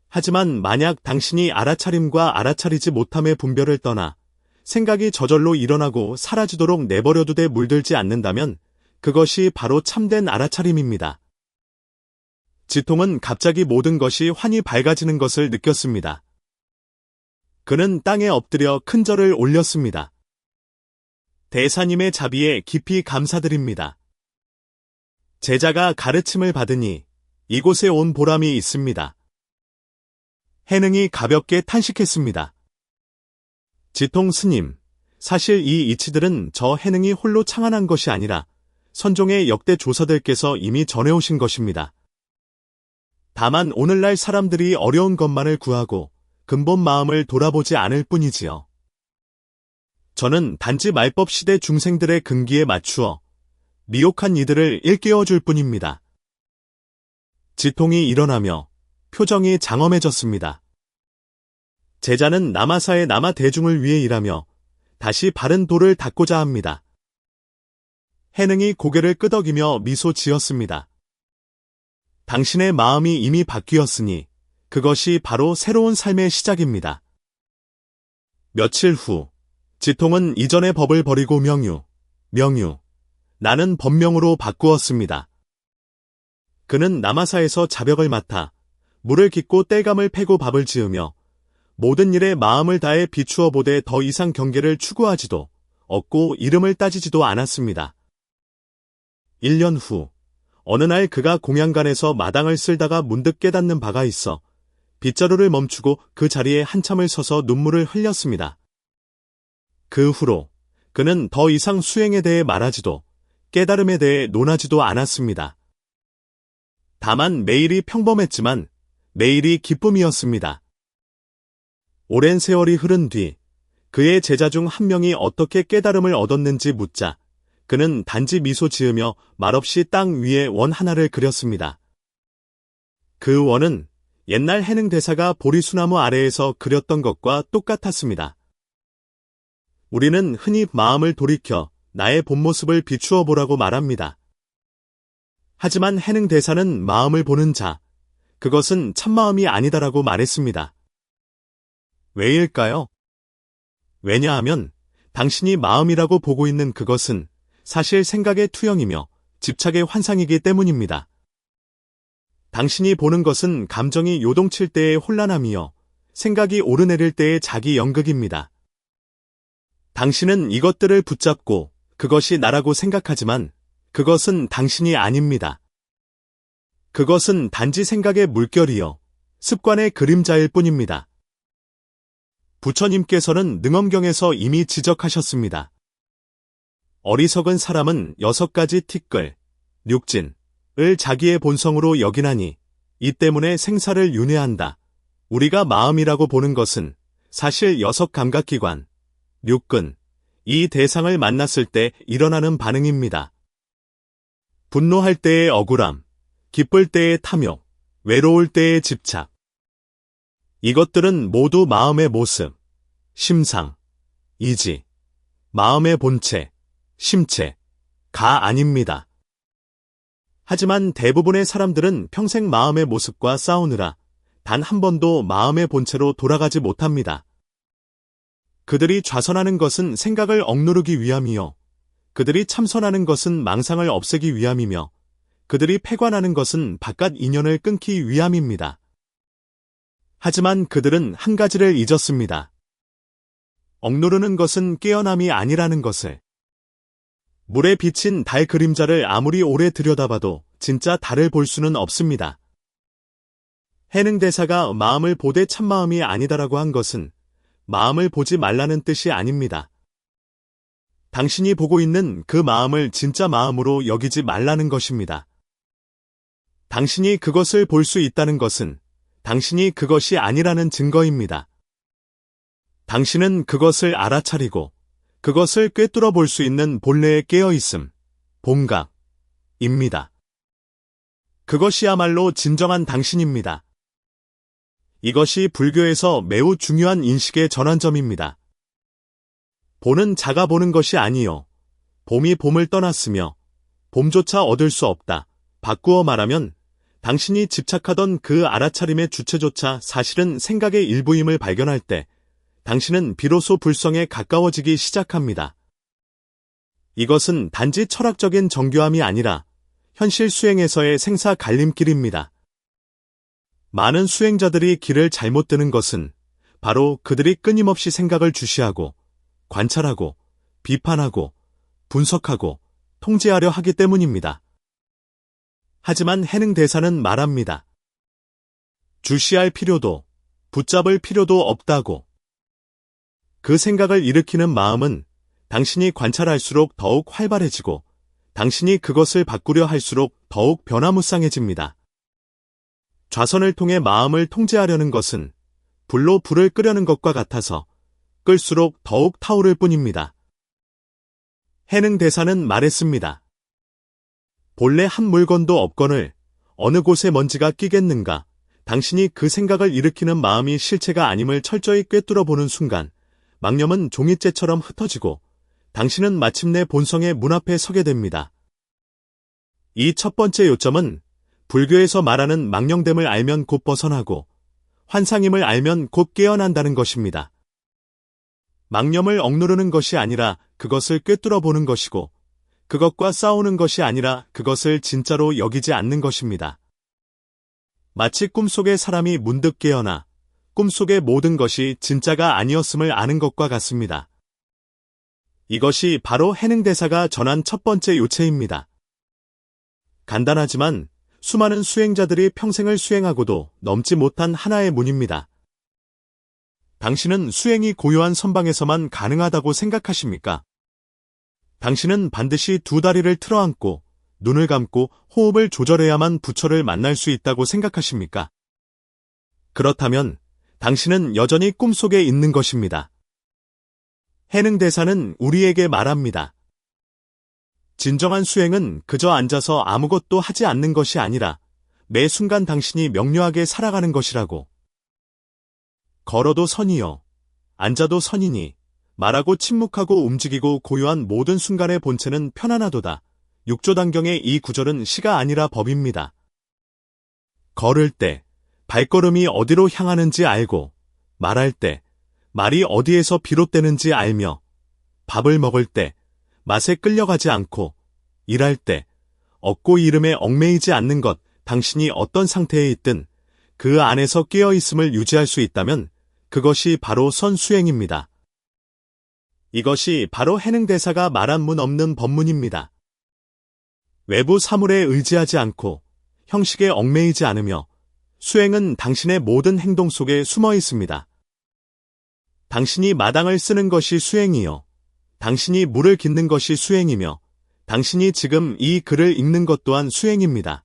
Speaker 1: 하지만 만약 당신이 알아차림과 알아차리지 못함의 분별을 떠나 생각이 저절로 일어나고 사라지도록 내버려두되 물들지 않는다면 그것이 바로 참된 알아차림입니다. 지통은 갑자기 모든 것이 환히 밝아지는 것을 느꼈습니다. 그는 땅에 엎드려 큰 절을 올렸습니다. 대사님의 자비에 깊이 감사드립니다. 제자가 가르침을 받으니 이곳에 온 보람이 있습니다. 해능이 가볍게 탄식했습니다. 지통 스님, 사실 이 이치들은 저 해능이 홀로 창안한 것이 아니라 선종의 역대 조사들께서 이미 전해오신 것입니다. 다만 오늘날 사람들이 어려운 것만을 구하고 근본 마음을 돌아보지 않을 뿐이지요. 저는 단지 말법 시대 중생들의 근기에 맞추어 미혹한 이들을 일깨워 줄 뿐입니다. 지통이 일어나며 표정이 장엄해졌습니다. 제자는 남아사의 남아 대중을 위해 일하며 다시 바른 도를 닦고자 합니다. 해능이 고개를 끄덕이며 미소 지었습니다. 당신의 마음이 이미 바뀌었으니 그것이 바로 새로운 삶의 시작입니다. 며칠 후, 지통은 이전의 법을 버리고 명유, 나는 법명으로 바꾸었습니다. 그는 남아사에서 자벽을 맡아 물을 깃고 땔감을 패고 밥을 지으며 모든 일에 마음을 다해 비추어 보되 더 이상 경계를 추구하지도 얻고 이름을 따지지도 않았습니다. 1년 후, 어느 날 그가 공양간에서 마당을 쓸다가 문득 깨닫는 바가 있어 빗자루를 멈추고 그 자리에 한참을 서서 눈물을 흘렸습니다. 그 후로 그는 더 이상 수행에 대해 말하지도 깨달음에 대해 논하지도 않았습니다. 다만 매일이 평범했지만 매일이 기쁨이었습니다. 오랜 세월이 흐른 뒤 그의 제자 중 한 명이 어떻게 깨달음을 얻었는지 묻자 그는 단지 미소 지으며 말없이 땅 위에 원 하나를 그렸습니다. 그 원은 옛날 해능 대사가 보리수나무 아래에서 그렸던 것과 똑같았습니다. 우리는 흔히 마음을 돌이켜 나의 본 모습을 비추어 보라고 말합니다. 하지만 해능 대사는 마음을 보는 자, 그것은 참마음이 아니다라고 말했습니다. 왜일까요? 왜냐하면 당신이 마음이라고 보고 있는 그것은 사실 생각의 투영이며 집착의 환상이기 때문입니다. 당신이 보는 것은 감정이 요동칠 때의 혼란함이요, 생각이 오르내릴 때의 자기 연극입니다. 당신은 이것들을 붙잡고 그것이 나라고 생각하지만 그것은 당신이 아닙니다. 그것은 단지 생각의 물결이요, 습관의 그림자일 뿐입니다. 부처님께서는 능엄경에서 이미 지적하셨습니다. 어리석은 사람은 6가지 티끌, 육진을 자기의 본성으로 여기나니 이 때문에 생사를 윤회한다. 우리가 마음이라고 보는 것은 사실 6감각기관, 육근, 이 대상을 만났을 때 일어나는 반응입니다. 분노할 때의 억울함, 기쁠 때의 탐욕, 외로울 때의 집착. 이것들은 모두 마음의 모습, 심상, 이지, 마음의 본체, 심체가 아닙니다. 하지만 대부분의 사람들은 평생 마음의 모습과 싸우느라 단 한 번도 마음의 본체로 돌아가지 못합니다. 그들이 좌선하는 것은 생각을 억누르기 위함이요. 그들이 참선하는 것은 망상을 없애기 위함이며 그들이 패관하는 것은 바깥 인연을 끊기 위함입니다. 하지만 그들은 한 가지를 잊었습니다. 억누르는 것은 깨어남이 아니라는 것을. 물에 비친 달 그림자를 아무리 오래 들여다봐도 진짜 달을 볼 수는 없습니다. 해능대사가 마음을 보되 참마음이 아니다라고 한 것은 마음을 보지 말라는 뜻이 아닙니다. 당신이 보고 있는 그 마음을 진짜 마음으로 여기지 말라는 것입니다. 당신이 그것을 볼 수 있다는 것은 당신이 그것이 아니라는 증거입니다. 당신은 그것을 알아차리고 그것을 꿰뚫어 볼 수 있는 본래의 깨어있음, 본각입니다. 그것이야말로 진정한 당신입니다. 이것이 불교에서 매우 중요한 인식의 전환점입니다. 보는 자가 보는 것이 아니요. 봄이 봄을 떠났으며 봄조차 얻을 수 없다. 바꾸어 말하면 당신이 집착하던 그 알아차림의 주체조차 사실은 생각의 일부임을 발견할 때 당신은 비로소 불성에 가까워지기 시작합니다. 이것은 단지 철학적인 정교함이 아니라 현실 수행에서의 생사 갈림길입니다. 많은 수행자들이 길을 잘못 드는 것은 바로 그들이 끊임없이 생각을 주시하고 관찰하고 비판하고 분석하고 통제하려 하기 때문입니다. 하지만 해능대사는 말합니다. 주시할 필요도 붙잡을 필요도 없다고. 그 생각을 일으키는 마음은 당신이 관찰할수록 더욱 활발해지고 당신이 그것을 바꾸려 할수록 더욱 변화무쌍해집니다. 좌선을 통해 마음을 통제하려는 것은 불로 불을 끄려는 것과 같아서 끌수록 더욱 타오를 뿐입니다. 해능대사는 말했습니다. 본래 한 물건도 없거늘 어느 곳에 먼지가 끼겠는가. 당신이 그 생각을 일으키는 마음이 실체가 아님을 철저히 꿰뚫어 보는 순간 망념은 종이째처럼 흩어지고 당신은 마침내 본성의 문 앞에 서게 됩니다. 이 첫 번째 요점은 불교에서 말하는 망령됨을 알면 곧 벗어나고 환상임을 알면 곧 깨어난다는 것입니다. 망념을 억누르는 것이 아니라 그것을 꿰뚫어 보는 것이고 그것과 싸우는 것이 아니라 그것을 진짜로 여기지 않는 것입니다. 마치 꿈속의 사람이 문득 깨어나 꿈속의 모든 것이 진짜가 아니었음을 아는 것과 같습니다. 이것이 바로 해능대사가 전한 첫 번째 요체입니다. 간단하지만 수많은 수행자들이 평생을 수행하고도 넘지 못한 하나의 문입니다. 당신은 수행이 고요한 선방에서만 가능하다고 생각하십니까? 당신은 반드시 두 다리를 틀어안고 눈을 감고 호흡을 조절해야만 부처를 만날 수 있다고 생각하십니까? 그렇다면 당신은 여전히 꿈속에 있는 것입니다. 해능대사는 우리에게 말합니다. 진정한 수행은 그저 앉아서 아무것도 하지 않는 것이 아니라 매 순간 당신이 명료하게 살아가는 것이라고. 걸어도 선이요. 앉아도 선이니 말하고 침묵하고 움직이고 고요한 모든 순간의 본체는 편안하도다. 육조단경의 이 구절은 시가 아니라 법입니다. 걸을 때 발걸음이 어디로 향하는지 알고 말할 때 말이 어디에서 비롯되는지 알며 밥을 먹을 때 맛에 끌려가지 않고 일할 때 얻고 이름에 얽매이지 않는 것, 당신이 어떤 상태에 있든 그 안에서 깨어있음을 유지할 수 있다면 그것이 바로 선수행입니다. 이것이 바로 해능대사가 말한 문 없는 법문입니다. 외부 사물에 의지하지 않고 형식에 얽매이지 않으며 수행은 당신의 모든 행동 속에 숨어 있습니다. 당신이 마당을 쓰는 것이 수행이요. 당신이 물을 깃는 것이 수행이며 당신이 지금 이 글을 읽는 것 또한 수행입니다.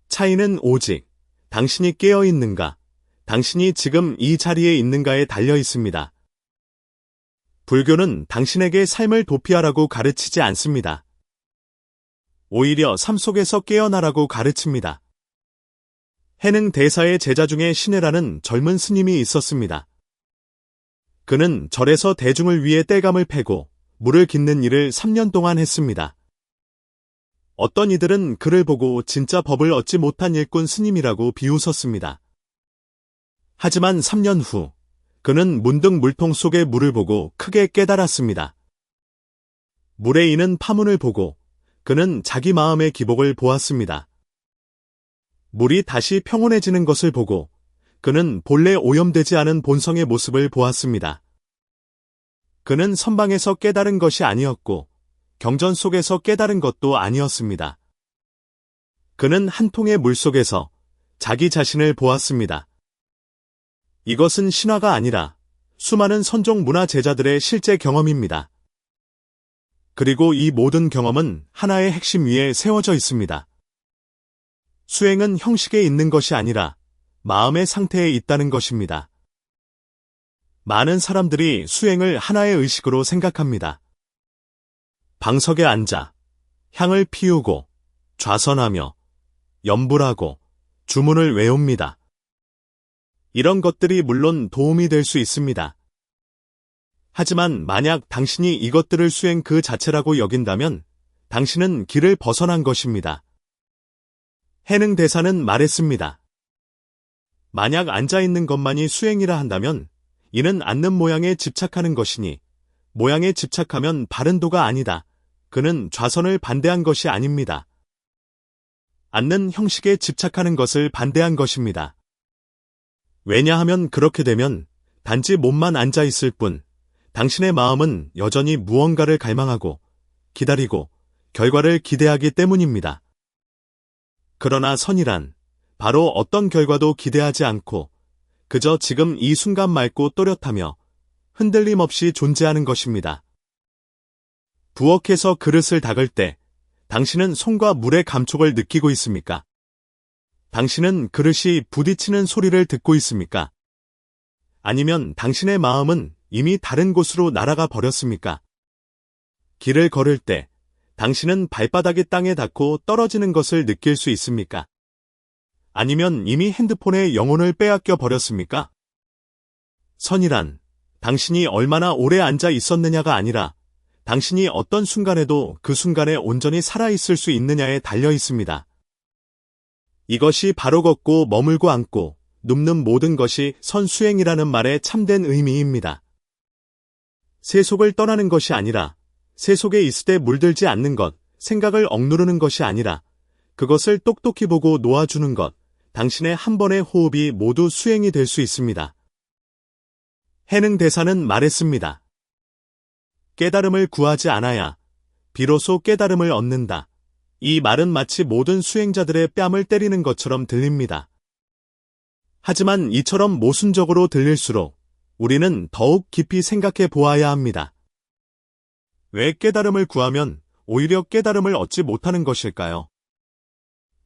Speaker 1: 차이는 오직 당신이 깨어 있는가, 당신이 지금 이 자리에 있는가에 달려 있습니다. 불교는 당신에게 삶을 도피하라고 가르치지 않습니다. 오히려 삶 속에서 깨어나라고 가르칩니다. 해능 대사의 제자 중에 신해라는 젊은 스님이 있었습니다. 그는 절에서 대중을 위해 땔감을 패고 물을 깃는 일을 3년 동안 했습니다. 어떤 이들은 그를 보고 진짜 법을 얻지 못한 일꾼 스님이라고 비웃었습니다. 하지만 3년 후 그는 문득 물통 속의 물을 보고 크게 깨달았습니다. 물에 있는 파문을 보고 그는 자기 마음의 기복을 보았습니다. 물이 다시 평온해지는 것을 보고 그는 본래 오염되지 않은 본성의 모습을 보았습니다. 그는 선방에서 깨달은 것이 아니었고 경전 속에서 깨달은 것도 아니었습니다. 그는 한 통의 물 속에서 자기 자신을 보았습니다. 이것은 신화가 아니라 수많은 선종 문화 제자들의 실제 경험입니다. 그리고 이 모든 경험은 하나의 핵심 위에 세워져 있습니다. 수행은 형식에 있는 것이 아니라 마음의 상태에 있다는 것입니다. 많은 사람들이 수행을 하나의 의식으로 생각합니다. 방석에 앉아 향을 피우고 좌선하며 염불하고 주문을 외웁니다. 이런 것들이 물론 도움이 될 수 있습니다. 하지만 만약 당신이 이것들을 수행 그 자체라고 여긴다면 당신은 길을 벗어난 것입니다. 해능 대사는 말했습니다. 만약 앉아있는 것만이 수행이라 한다면 이는 앉는 모양에 집착하는 것이니 모양에 집착하면 바른 도가 아니다. 그는 좌선을 반대한 것이 아닙니다. 앉는 형식에 집착하는 것을 반대한 것입니다. 왜냐하면 그렇게 되면 단지 몸만 앉아있을 뿐 당신의 마음은 여전히 무언가를 갈망하고 기다리고 결과를 기대하기 때문입니다. 그러나 선이란 바로 어떤 결과도 기대하지 않고 그저 지금 이 순간 맑고 또렷하며 흔들림 없이 존재하는 것입니다. 부엌에서 그릇을 닦을 때 당신은 손과 물의 감촉을 느끼고 있습니까? 당신은 그릇이 부딪히는 소리를 듣고 있습니까? 아니면 당신의 마음은 이미 다른 곳으로 날아가 버렸습니까? 길을 걸을 때 당신은 발바닥이 땅에 닿고 떨어지는 것을 느낄 수 있습니까? 아니면 이미 핸드폰의 영혼을 빼앗겨 버렸습니까? 선이란 당신이 얼마나 오래 앉아 있었느냐가 아니라 당신이 어떤 순간에도 그 순간에 온전히 살아있을 수 있느냐에 달려 있습니다. 이것이 바로 걷고 머물고 앉고 눕는 모든 것이 선수행이라는 말의 참된 의미입니다. 세속을 떠나는 것이 아니라 세속에 있을 때 물들지 않는 것, 생각을 억누르는 것이 아니라 그것을 똑똑히 보고 놓아주는 것, 당신의 한 번의 호흡이 모두 수행이 될 수 있습니다. 해능 대사는 말했습니다. 깨달음을 구하지 않아야 비로소 깨달음을 얻는다. 이 말은 마치 모든 수행자들의 뺨을 때리는 것처럼 들립니다. 하지만 이처럼 모순적으로 들릴수록 우리는 더욱 깊이 생각해 보아야 합니다. 왜 깨달음을 구하면 오히려 깨달음을 얻지 못하는 것일까요?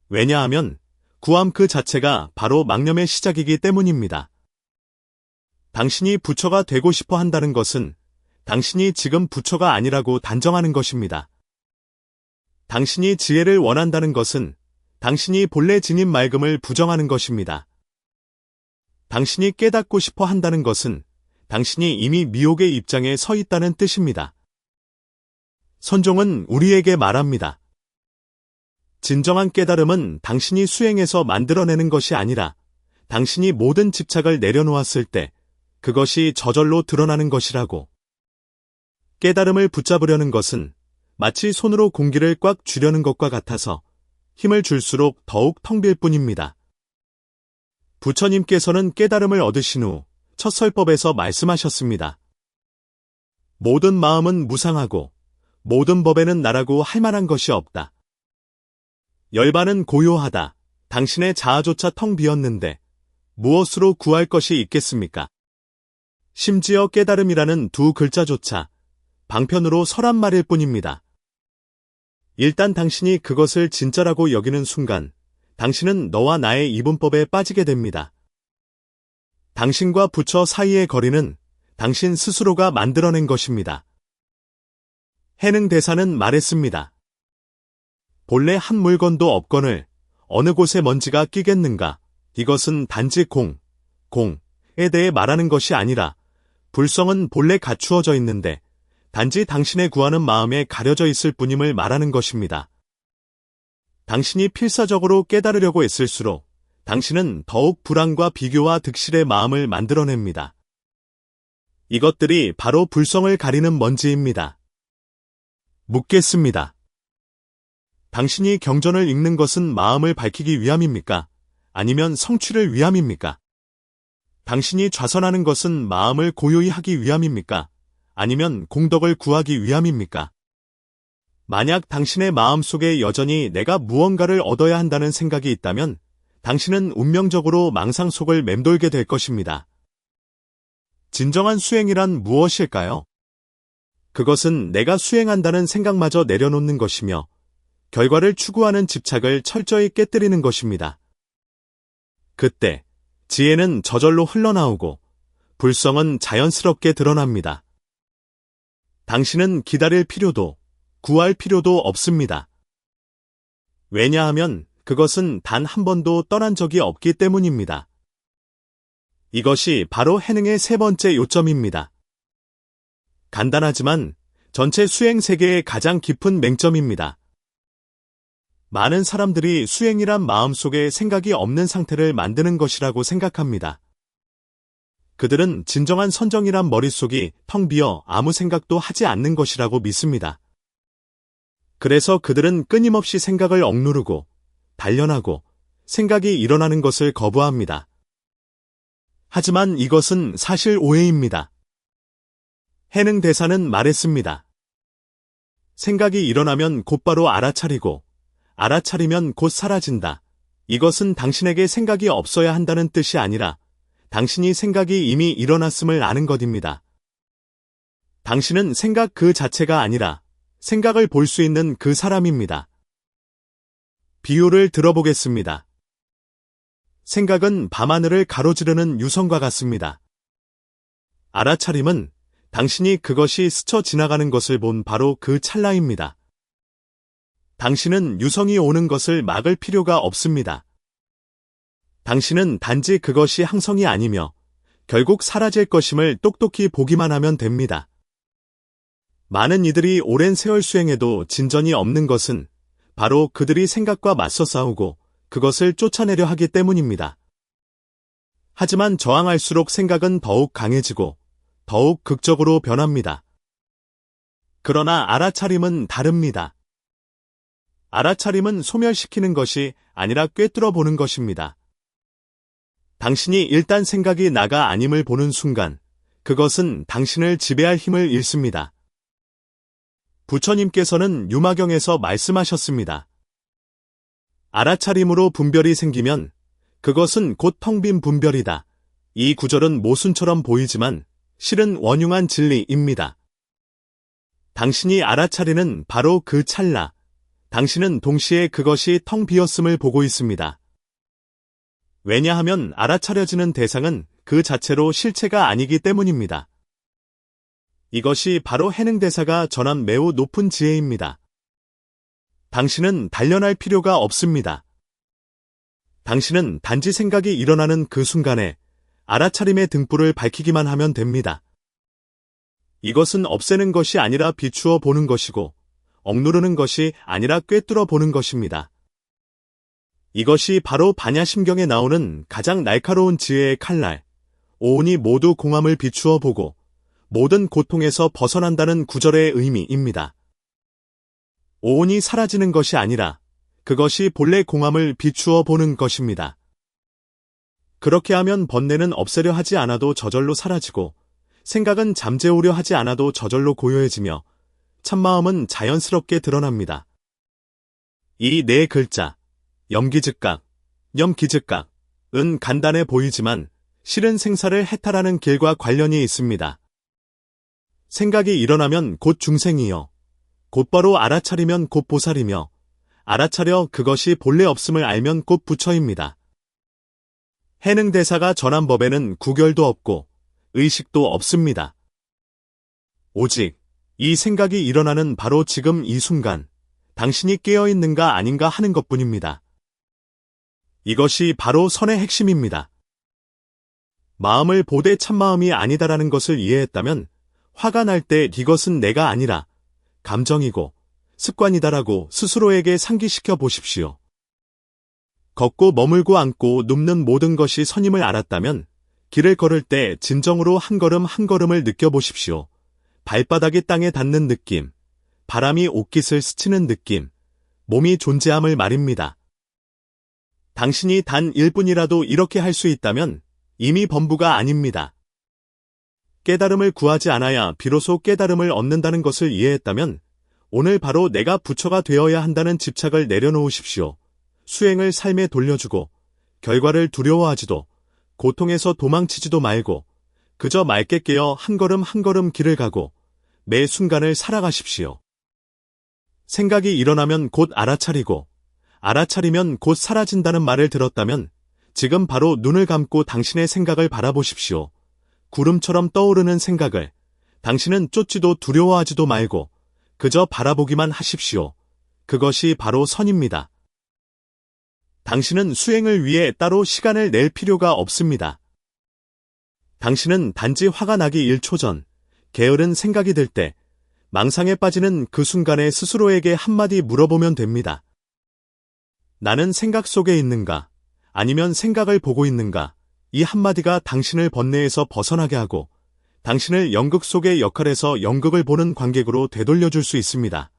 Speaker 1: 왜냐하면 구함 그 자체가 바로 망념의 시작이기 때문입니다. 당신이 부처가 되고 싶어 한다는 것은 당신이 지금 부처가 아니라고 단정하는 것입니다. 당신이 지혜를 원한다는 것은 당신이 본래 지닌 맑음을 부정하는 것입니다. 당신이 깨닫고 싶어 한다는 것은 당신이 이미 미혹의 입장에 서 있다는 뜻입니다. 선종은 우리에게 말합니다. 진정한 깨달음은 당신이 수행해서 만들어내는 것이 아니라 당신이 모든 집착을 내려놓았을 때 그것이 저절로 드러나는 것이라고. 깨달음을 붙잡으려는 것은 마치 손으로 공기를 꽉 쥐려는 것과 같아서 힘을 줄수록 더욱 텅 빌 뿐입니다. 부처님께서는 깨달음을 얻으신 후 첫 설법에서 말씀하셨습니다. 모든 마음은 무상하고 모든 법에는 나라고 할 만한 것이 없다. 열반은 고요하다. 당신의 자아조차 텅 비었는데 무엇으로 구할 것이 있겠습니까? 심지어 깨달음이라는 두 글자조차 방편으로 설한 말일 뿐입니다. 일단 당신이 그것을 진짜라고 여기는 순간 당신은 너와 나의 이분법에 빠지게 됩니다. 당신과 부처 사이의 거리는 당신 스스로가 만들어낸 것입니다. 해능대사는 말했습니다. 본래 한 물건도 없거늘 어느 곳에 먼지가 끼겠는가? 이것은 단지 공에 대해 말하는 것이 아니라 불성은 본래 갖추어져 있는데 단지 당신의 구하는 마음에 가려져 있을 뿐임을 말하는 것입니다. 당신이 필사적으로 깨달으려고 애쓸수록 당신은 더욱 불안과 비교와 득실의 마음을 만들어냅니다. 이것들이 바로 불성을 가리는 먼지입니다. 묻겠습니다. 당신이 경전을 읽는 것은 마음을 밝히기 위함입니까? 아니면 성취를 위함입니까? 당신이 좌선하는 것은 마음을 고요히 하기 위함입니까? 아니면 공덕을 구하기 위함입니까? 만약 당신의 마음속에 여전히 내가 무언가를 얻어야 한다는 생각이 있다면 당신은 운명적으로 망상 속을 맴돌게 될 것입니다. 진정한 수행이란 무엇일까요? 그것은 내가 수행한다는 생각마저 내려놓는 것이며 결과를 추구하는 집착을 철저히 깨뜨리는 것입니다. 그때 지혜는 저절로 흘러나오고 불성은 자연스럽게 드러납니다. 당신은 기다릴 필요도 구할 필요도 없습니다. 왜냐하면 그것은 단 한 번도 떠난 적이 없기 때문입니다. 이것이 바로 해능의 세 번째 요점입니다. 간단하지만 전체 수행 세계의 가장 깊은 맹점입니다. 많은 사람들이 수행이란 마음속에 생각이 없는 상태를 만드는 것이라고 생각합니다. 그들은 진정한 선정이란 머릿속이 텅 비어 아무 생각도 하지 않는 것이라고 믿습니다. 그래서 그들은 끊임없이 생각을 억누르고 단련하고 생각이 일어나는 것을 거부합니다. 하지만 이것은 사실 오해입니다. 해능대사는 말했습니다. 생각이 일어나면 곧바로 알아차리고 알아차리면 곧 사라진다. 이것은 당신에게 생각이 없어야 한다는 뜻이 아니라 당신이 생각이 이미 일어났음을 아는 것입니다. 당신은 생각 그 자체가 아니라 생각을 볼 수 있는 그 사람입니다. 비유를 들어보겠습니다. 생각은 밤하늘을 가로지르는 유성과 같습니다. 알아차림은 당신이 그것이 스쳐 지나가는 것을 본 바로 그 찰나입니다. 당신은 유성이 오는 것을 막을 필요가 없습니다. 당신은 단지 그것이 항성이 아니며 결국 사라질 것임을 똑똑히 보기만 하면 됩니다. 많은 이들이 오랜 세월 수행해도 진전이 없는 것은 바로 그들이 생각과 맞서 싸우고 그것을 쫓아내려 하기 때문입니다. 하지만 저항할수록 생각은 더욱 강해지고 더욱 극적으로 변합니다. 그러나 알아차림은 다릅니다. 알아차림은 소멸시키는 것이 아니라 꿰뚫어 보는 것입니다. 당신이 일단 생각이 나가 아님을 보는 순간 그것은 당신을 지배할 힘을 잃습니다. 부처님께서는 유마경에서 말씀하셨습니다. 알아차림으로 분별이 생기면 그것은 곧 텅 빈 분별이다. 이 구절은 모순처럼 보이지만 실은 원흉한 진리입니다. 당신이 알아차리는 바로 그 찰나, 당신은 동시에 그것이 텅 비었음을 보고 있습니다. 왜냐하면 알아차려지는 대상은 그 자체로 실체가 아니기 때문입니다. 이것이 바로 해능대사가 전한 매우 높은 지혜입니다. 당신은 단련할 필요가 없습니다. 당신은 단지 생각이 일어나는 그 순간에 알아차림의 등불을 밝히기만 하면 됩니다. 이것은 없애는 것이 아니라 비추어 보는 것이고 억누르는 것이 아니라 꿰뚫어 보는 것입니다. 이것이 바로 반야심경에 나오는 가장 날카로운 지혜의 칼날, 오온이 모두 공함을 비추어 보고 모든 고통에서 벗어난다는 구절의 의미입니다. 오온이 사라지는 것이 아니라 그것이 본래 공함을 비추어 보는 것입니다. 그렇게 하면 번뇌는 없애려 하지 않아도 저절로 사라지고 생각은 잠재우려 하지 않아도 저절로 고요해지며 참마음은 자연스럽게 드러납니다. 이 네 글자, 염기즉각, 기즉각, 은 간단해 보이지만 실은 생사를 해탈하는 길과 관련이 있습니다. 생각이 일어나면 곧 중생이요. 곧바로 알아차리면 곧 보살이며 알아차려 그것이 본래 없음을 알면 곧 부처입니다. 해능대사가 전한 법에는 구결도 없고 의식도 없습니다. 오직 이 생각이 일어나는 바로 지금 이 순간 당신이 깨어있는가 아닌가 하는 것뿐입니다. 이것이 바로 선의 핵심입니다. 마음을 보되 참마음이 아니다라는 것을 이해했다면 화가 날 때 이것은 내가 아니라 감정이고 습관이다라고 스스로에게 상기시켜 보십시오. 걷고 머물고 앉고 눕는 모든 것이 선임을 알았다면 길을 걸을 때 진정으로 한 걸음 한 걸음을 느껴보십시오. 발바닥이 땅에 닿는 느낌, 바람이 옷깃을 스치는 느낌, 몸이 존재함을 말입니다. 당신이 단 1분이라도 이렇게 할 수 있다면 이미 범부가 아닙니다. 깨달음을 구하지 않아야 비로소 깨달음을 얻는다는 것을 이해했다면 오늘 바로 내가 부처가 되어야 한다는 집착을 내려놓으십시오. 수행을 삶에 돌려주고 결과를 두려워하지도 고통에서 도망치지도 말고 그저 맑게 깨어 한 걸음 한 걸음 길을 가고 매 순간을 살아가십시오. 생각이 일어나면 곧 알아차리고 알아차리면 곧 사라진다는 말을 들었다면 지금 바로 눈을 감고 당신의 생각을 바라보십시오. 구름처럼 떠오르는 생각을 당신은 쫓지도 두려워하지도 말고 그저 바라보기만 하십시오. 그것이 바로 선입니다. 당신은 수행을 위해 따로 시간을 낼 필요가 없습니다. 당신은 단지 화가 나기 1초 전 게으른 생각이 들 때 망상에 빠지는 그 순간에 스스로에게 한마디 물어보면 됩니다. 나는 생각 속에 있는가? 아니면 생각을 보고 있는가? 이 한마디가 당신을 번뇌에서 벗어나게 하고 당신을 연극 속의 역할에서 연극을 보는 관객으로 되돌려줄 수 있습니다.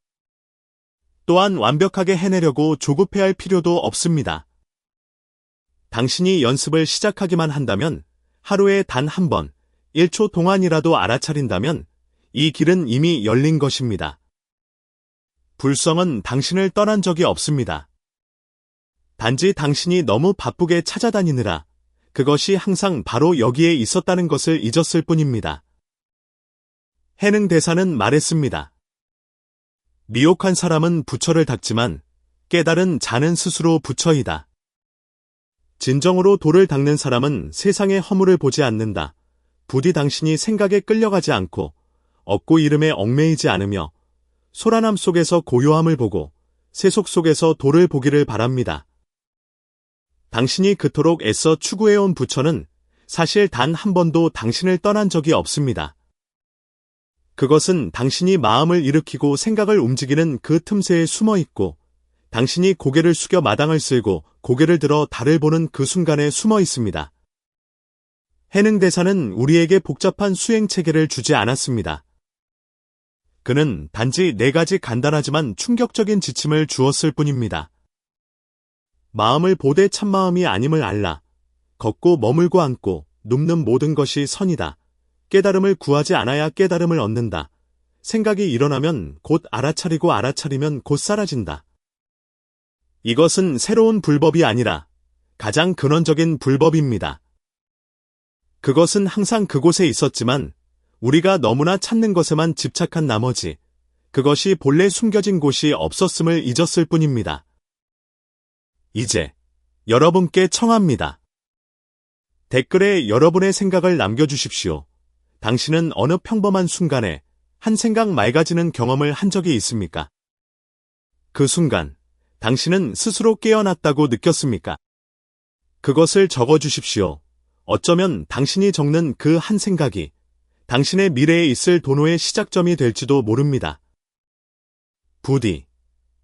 Speaker 1: 또한 완벽하게 해내려고 조급해할 필요도 없습니다. 당신이 연습을 시작하기만 한다면 하루에 단 한 번, 1초 동안이라도 알아차린다면 이 길은 이미 열린 것입니다. 불성은 당신을 떠난 적이 없습니다. 단지 당신이 너무 바쁘게 찾아다니느라 그것이 항상 바로 여기에 있었다는 것을 잊었을 뿐입니다. 해능대사는 말했습니다. 미혹한 사람은 부처를 닦지만 깨달은 자는 스스로 부처이다. 진정으로 도를 닦는 사람은 세상의 허물을 보지 않는다. 부디 당신이 생각에 끌려가지 않고 없고 이름에 얽매이지 않으며 소란함 속에서 고요함을 보고 세속 속에서 도를 보기를 바랍니다. 당신이 그토록 애써 추구해온 부처는 사실 단 한 번도 당신을 떠난 적이 없습니다. 그것은 당신이 마음을 일으키고 생각을 움직이는 그 틈새에 숨어 있고 당신이 고개를 숙여 마당을 쓸고 고개를 들어 달을 보는 그 순간에 숨어 있습니다. 해능대사는 우리에게 복잡한 수행 체계를 주지 않았습니다. 그는 단지 4가지 간단하지만 충격적인 지침을 주었을 뿐입니다. 마음을 보되 참마음이 아님을 알라. 걷고 머물고 앉고 눕는 모든 것이 선이다. 깨달음을 구하지 않아야 깨달음을 얻는다. 생각이 일어나면 곧 알아차리고 알아차리면 곧 사라진다. 이것은 새로운 불법이 아니라 가장 근원적인 불법입니다. 그것은 항상 그곳에 있었지만 우리가 너무나 찾는 것에만 집착한 나머지 그것이 본래 숨겨진 곳이 없었음을 잊었을 뿐입니다. 이제 여러분께 청합니다. 댓글에 여러분의 생각을 남겨주십시오. 당신은 어느 평범한 순간에 한 생각 맑아지는 경험을 한 적이 있습니까? 그 순간 당신은 스스로 깨어났다고 느꼈습니까? 그것을 적어주십시오. 어쩌면 당신이 적는 그 한 생각이 당신의 미래에 있을 도노의 시작점이 될지도 모릅니다. 부디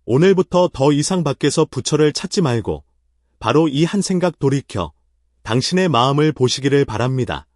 Speaker 1: 오늘부터 더 이상 밖에서 부처를 찾지 말고 바로 이 한 생각 돌이켜 당신의 마음을 보시기를 바랍니다.